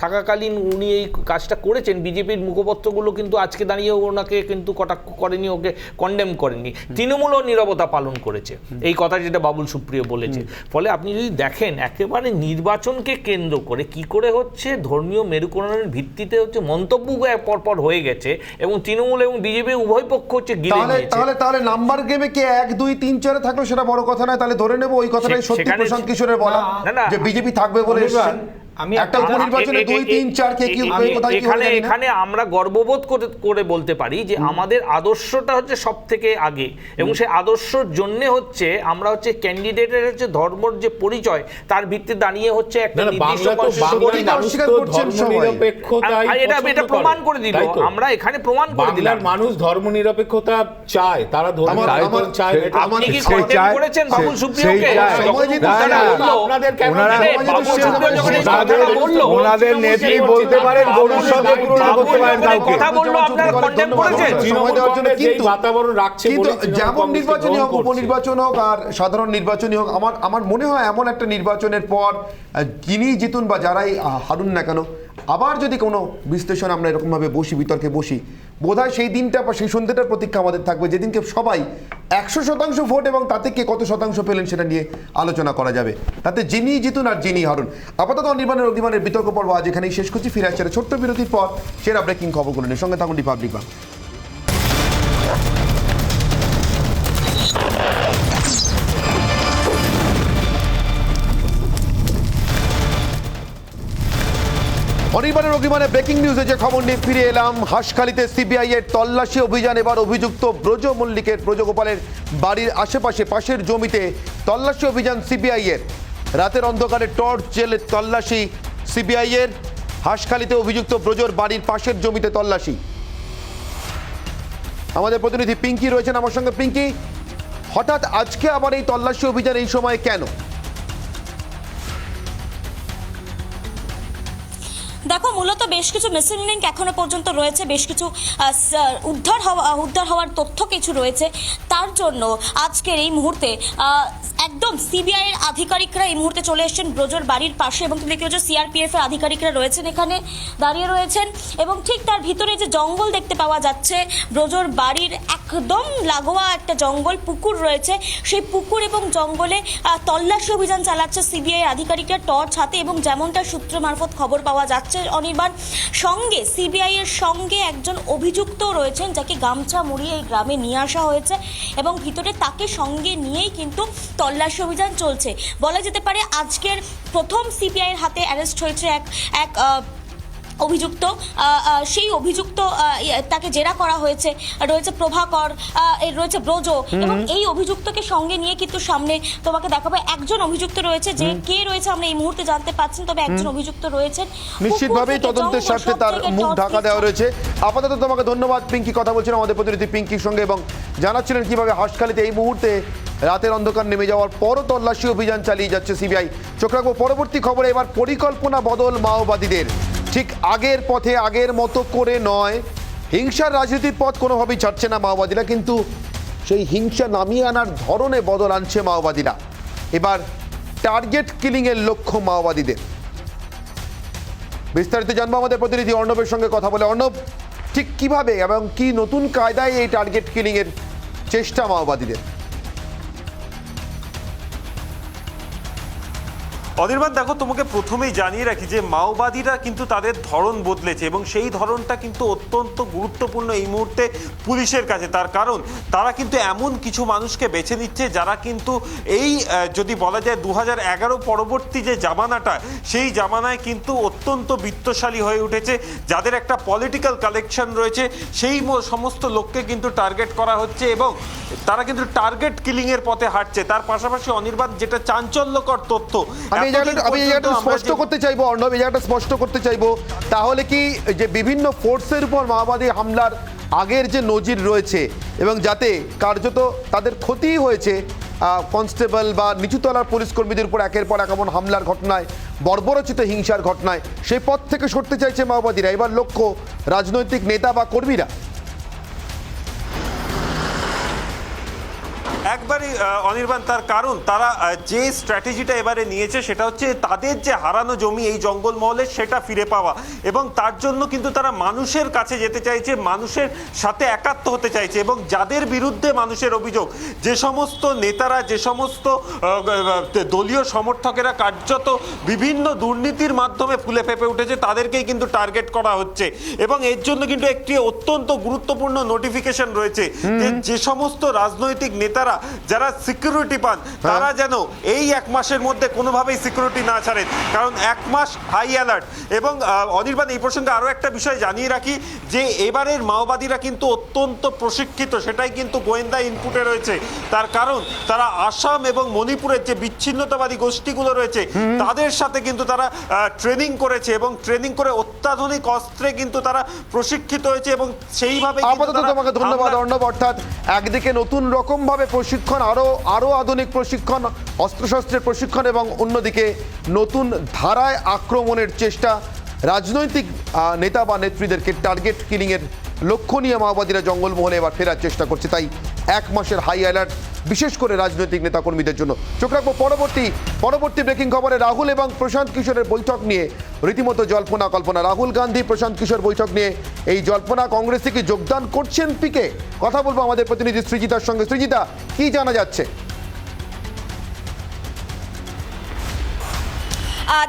থাকাকালীন উনি এই কাজটা করেছেন। বিজেপির মুখপত্রগুলো কিন্তু আজকে দাঁড়িয়ে ওনাকে কিন্তু কটাক্ষ করেনি, ওকে কন্ডেম করেনি, তৃণমূলও নীরবতা পালন করেছে, এই কথা যেটা বাবুল সুপ্রিয় বলেছে। ফলে আপনি যদি দেখেন একেবারে নির্বাচনকে কেন্দ্র করে কি করে হচ্ছে ধর্মীয় মেরুকরণের ভিত্তিতে হচ্ছে মন্তব্য পরপর হয়ে গেছে, এবং তৃণমূল এবং বিজেপি উভয় পক্ষ হচ্ছে গিলে নিয়েছে। তাহলে নাম্বার গেমে কে 1, 2, 3, 4 থাকলো সেটা বড় কথা নয়, তাহলে ধরে নেব ওই কথাটাই সত্যি প্রশান্ত কিশোরের বলা যে বিজেপি থাকবে বলে। আমি একটা উপনির্বাচনে 2, 3, 4 কে কি কোথায় কি এখানে হবে এখানে আমরা গর্ববোধ করে বলতে পারি যে আমাদের আদর্শটা হচ্ছে সব থেকে আগে, এবং সেই আদর্শের জন্য হচ্ছে আমরা হচ্ছে ক্যান্ডিডেটের হচ্ছে ধর্মর যে পরিচয় তার ভিত্তিতে দাঁড়িয়ে হচ্ছে একটা নির্দিষ্ট এটা প্রমাণ করে দিল, আমরা এখানে প্রমাণ করে দিলাম মানুষ ধর্মনিরপেক্ষতা চায়, তারা ধর্ম চায়। আপনি কি কন্টেম করেছেন বাবুল সুপ্রিয়কে? আপনাদের কেন ওনাদের নেত্রী বলতে পারেন গরুর সঙ্গে তুলনা করতে পারেন কাউকে, কথা বললো আপনারা কন্টেম করেছেন সময় দেওয়ার জন্য। কিন্তু বাতাবরণ রাখছে, কিন্তু যেমন নির্বাচনী হোক, উপনির্বাচন হোক আর সাধারণ নির্বাচনী হোক, আমার মনে হয় এমন একটা নির্বাচনের পর যিনি জিতুন বা যারাই হারুন না কেন, আবার যদি কোনো বিশ্লেষণ আমরা এরকমভাবে বসি, বিতর্কে বসি, বোধহয় সেই দিনটা বা সেই সন্ধ্যাটার প্রতীক্ষা আমাদের থাকবে যেদিনকে সবাই 100% ভোট এবং তাতে কে কত শতাংশ পেলেন সেটা নিয়ে আলোচনা করা যাবে, তাতে যিনি জিতুন আর যিনি হারুন। আপাতত অনির্বাণের অগ্নিবাণের বিতর্ক পর্ব আজ এখানেই শেষ করছি। ফিরে আসছে ছোট্ট বিরতির পর সেরা ব্রেকিং খবরগুলো নিয়ে। সঙ্গে থাকুন রিপাবলিক বাংলা। অনির্বাণের অগ্নিবাণে ব্রেকিং নিউজে যে খবর নিয়ে ফিরে এলাম, হাঁসখালিতে সিবিআই এর তল্লাশি অভিযান। এবার অভিযুক্ত ব্রজগোপালের বাড়ির আশেপাশে পাশের জমিতে তল্লাশি অভিযান সিবিআই এর। রাতের অন্ধকারে টর্চ জেলে তল্লাশি সিবিআই এর। হাঁসখালিতে অভিযুক্ত ব্রজর বাড়ির পাশের জমিতে তল্লাশি। আমাদের প্রতিনিধি পিঙ্কি রয়েছেন আমার সঙ্গে। পিঙ্কি, হঠাৎ আজকে আবার এই তল্লাশি অভিযান এই সময় কেন? দেখো, মূলত বেশ কিছু মিসিং লিঙ্ক এখনো পর্যন্ত রয়েছে, বেশ কিছু উদ্ধার হওয়ার তথ্য কিছু রয়েছে। তার জন্য আজকের এই মুহূর্তে একদম সিবিআই এর আধিকারিকরা এই মুহূর্তে চলে এসেছেন ব্রজর বাড়ির পাশে, এবং তুমি দেখতে পাচ্ছ সিআরপিএফ এর আধিকারিকরা রয়েছেন এখানে দাঁড়িয়ে রয়েছেন, এবং ঠিক তার ভিতরে যে জঙ্গল দেখতে পাওয়া যাচ্ছে, ব্রজর বাড়ির একদম লাগোয়া একটা জঙ্গল, পুকুর রয়েছে, সেই পুকুর এবং জঙ্গলে তল্লাশি অভিযান চালাচ্ছে সিবিআই আধিকারিকরা টর্চ হাতে। এবং যেমনটা সূত্র মারফত খবর পাওয়া যাচ্ছে, অনির্বাণ, সঙ্গে সিবিআই এর সঙ্গে একজন অভিযুক্ত রয়েছেন যাকে গামছা মুড়িয়ে এই গ্রামে নিয়ে আসা হয়েছে, এবং ভিতরে তাকে সঙ্গে নিয়েই কিন্তু তল্লাশি অভিযান চলছে। বলা যেতে পারে আজকের প্রথম সিবিআই এর হাতে অ্যারেস্ট হয়েছে এক অভিযুক্ত। সেই অভিযুক্ত তাকে জেরা করা হয়েছে, রয়েছে প্রভাকর, রয়েছে ব্রজ, এবং এই অভিযুক্তকে সঙ্গে নিয়ে কিন্তু সামনে তোমাকে দেখাবো একজন অভিযুক্ত রয়েছে, যে কে রয়েছে আমরা এই মুহূর্তে জানতে পারছেন, তবে একজন অভিযুক্ত রয়েছেন। নিশ্চিতভাবেই তদন্তের স্বার্থে তার মুখ ঢাকা দেওয়া রয়েছে। আপাতত তোমাকে ধন্যবাদ পিঙ্কি, কথা বলছিলাম আমাদের প্রতিনিধি পিঙ্কির সঙ্গে, এবং জানাচ্ছিলেন কিভাবে হাঁসখালিতে এই মুহূর্তে রাতের অন্ধকার নেমে যাওয়ার পরও তল্লাশি অভিযান চালিয়ে যাচ্ছে সিবিআই। চোখ রাখবো পরবর্তী খবরে। এবার পরিকল্পনা বদল মাওবাদীদের, ঠিক আগের পথে আগের মতো করে নয়। হিংসার রাজনীতির পথ কোনোভাবেই ছাড়ছে না মাওবাদীরা, কিন্তু সেই হিংসা নামিয়ে আনার ধরনে বদল আনছে মাওবাদীরা। এবার টার্গেট কিলিংয়ের লক্ষ্য মাওবাদীদের। বিস্তারিত জানবো আমাদের প্রতিনিধি অর্ণবের সঙ্গে কথা বলে। অর্ণব, ঠিক কিভাবে এবং কি নতুন কায়দায় এই টার্গেট কিলিংয়ের চেষ্টা মাওবাদীদের? অনির্বাণ, দেখো, তোমাকে প্রথমেই জানিয়ে রাখি যে মাওবাদীরা কিন্তু তাদের ধরন বদলেছে, এবং সেই ধরনটা কিন্তু অত্যন্ত গুরুত্বপূর্ণ এই মুহূর্তে পুলিশের কাছে। তার কারণ তারা কিন্তু এমন কিছু মানুষকে বেছে নিচ্ছে যারা কিন্তু এই যদি বলা যায় 2011 পরবর্তী যে জামানাটা, সেই জামানায় কিন্তু অত্যন্ত বিত্তশালী হয়ে উঠেছে, যাদের একটা পলিটিক্যাল কালেকশন রয়েছে, সেই সমস্ত লোককে কিন্তু টার্গেট করা হচ্ছে, এবং তারা কিন্তু টার্গেট কিলিংয়ের পথে হাঁটছে। তার পাশাপাশি অনির্বাণ, যেটা চাঞ্চল্যকর তথ্য, আমি এই জায়গাটা স্পষ্ট করতে চাইবো অর্ণব, এই জায়গাটা স্পষ্ট করতে চাইবো, তাহলে কি যে বিভিন্ন ফোর্সের উপর মাওবাদী হামলার আগের যে নজির রয়েছে, এবং যাতে কার্যত তাদের ক্ষতি হয়েছে, কনস্টেবল বা নিচুতলার পুলিশ কর্মীদের উপর একের পর এক এমন হামলার ঘটনায়, বর্বরচিত হিংসার ঘটনায়, সেই পথ থেকে সরতে চাইছে মাওবাদীরা। এবার লক্ষ্য রাজনৈতিক নেতা বা কর্মীরা। একবারই অনির্বাণ, তার কারণ তারা যে স্ট্র্যাটেজিটা এবারে নিয়েছে সেটা হচ্ছে তাদের যে হারানো জমি এই জঙ্গলমহলে সেটা ফিরে পাওয়া, এবং তার জন্য কিন্তু তারা মানুষের কাছে যেতে চাইছে, মানুষের সাথে একাত্ম হতে চাইছে, এবং যাদের বিরুদ্ধে মানুষের অভিযোগ, যে সমস্ত নেতারা, যে সমস্ত দলীয় সমর্থকেরা কার্যত বিভিন্ন দুর্নীতির মাধ্যমে ফুলে ফেঁপে উঠেছে, তাদেরকেই কিন্তু টার্গেট করা হচ্ছে। এবং এর জন্য কিন্তু একটি অত্যন্ত গুরুত্বপূর্ণ নোটিফিকেশন রয়েছে, যে সমস্ত রাজনৈতিক নেতারা নেতা যারা সিকিউরিটি পান তারা যেন এই 1 মাসের মধ্যে কোনোভাবেই সিকিউরিটি না ছাড়েন, কারণ 1 মাস হাই অ্যালার্ট। এবং অনির্বাণ, এই প্রসঙ্গে আরও একটা বিষয় জানিয়ে রাখি যে এবারের মাওবাদীরা কিন্তু অত্যন্ত প্রশিক্ষিত, সেটাই কিন্তু গোয়েন্দা ইনপুটে রয়েছে। তার কারণ তারা আসাম এবং মণিপুরের যে বিচ্ছিন্নতাবাদী গোষ্ঠীগুলো রয়েছে তাদের সাথে কিন্তু তারা ট্রেনিং করেছে এবং ট্রেনিং করে অত্যাধুনিক অস্ত্রে কিন্তু তারা প্রশিক্ষিত হয়েছে এবং সেইভাবে আপাতত তোমাকে ধন্যবাদ অর্ণব। অর্থাৎ একদিকে নতুন রকম ভাবে প্রশিক্ষণ, আরো আধুনিক প্রশিক্ষণ, অস্ত্রশস্ত্রের প্রশিক্ষণ, এবং অন্যদিকে নতুন ধারায় আক্রমণের চেষ্টা, রাজনৈতিক নেতা বা নেত্রীদেরকে টার্গেট কিলিং এর লক্ষ্য নিয়ে মাওবাদীরা জঙ্গলমহলে এবার ফেরার চেষ্টা করছে। তাই 1 মাসের হাই অ্যালার্ট, বিশেষ করে রাজনৈতিক নেতাকর্মীদের জন্য। চোখ রাখবো পরবর্তী ব্রেকিং খবরে। রাহুল এবং প্রশান্ত কিশোরের বৈঠক নিয়ে রীতিমতো জল্পনা কল্পনা। রাহুল গান্ধী প্রশান্ত কিশোর বৈঠক নিয়ে এই জল্পনা, কংগ্রেস থেকে যোগদান করছেন পিকে। কথা বলবো আমাদের প্রতিনিধি সৃজিতার সঙ্গে। সৃজিতা, কি জানা যাচ্ছে?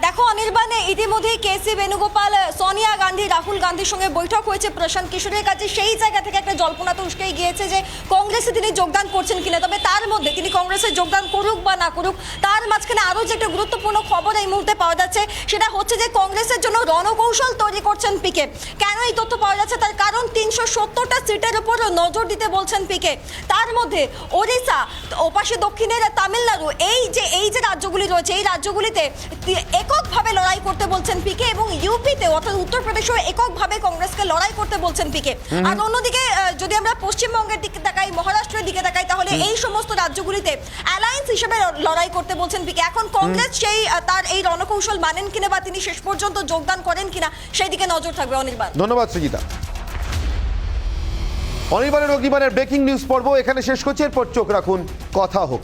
দেখো অনির্বাণে, ইতিমধ্যেই কেসি বেণুগোপাল, সোনিয়া গান্ধী, রাহুল গান্ধীর সঙ্গে বৈঠক হয়েছে প্রশান্ত কিশোরের কাছে। সেই জায়গা থেকে একটা জল্পনা তো উস্কেই গিয়েছে যে কংগ্রেসে তিনি যোগদান করছেন কিনা। তবে তার মধ্যে তিনি কংগ্রেসে যোগদান করুক বা না করুক, তার মাঝখানে আরও যে একটা গুরুত্বপূর্ণ খবর এই মুহূর্তে পাওয়া যাচ্ছে সেটা হচ্ছে যে কংগ্রেসের জন্য রণকৌশল তৈরি করছেন পিকে। কেন এই তথ্য পাওয়া যাচ্ছে? তার কারণ 370টা সিটের উপর নজর দিতে বলছেন পিকে। তার মধ্যে ওড়িশা, ওপাশে দক্ষিণের তামিলনাড়ু, এই যে রাজ্যগুলি রয়েছে, এই রাজ্যগুলিতে এককভাবে লড়াই করতে বলছেন পিকে, এবং ইউপিতে অর্থাৎ উত্তরপ্রদেশেও এককভাবে কংগ্রেসকে লড়াই করতে বলছেন পিকে। আর অন্যদিকে যদি আমরা পশ্চিমবঙ্গের দিকে তাকাই, মহারাষ্ট্রের দিকে তাকাই, তাহলে এই সমস্ত রাজ্যগুলিতে অ্যালায়েন্স হিসেবে লড়াই করতে বলছেন পিকে। এখন কংগ্রেস সেই তার এই রণকৌশল মানেন কিনা বা তিনি শেষ পর্যন্ত যোগদান করেন কিনা সেই দিকে নজর থাকবে। অনির্বাণ, ধন্যবাদ সৃজিতা। অনির্বাণের ব্রেকিং নিউজ পর্ব এখানে শেষ করছি। এরপর চোখ রাখুন কথা হোক।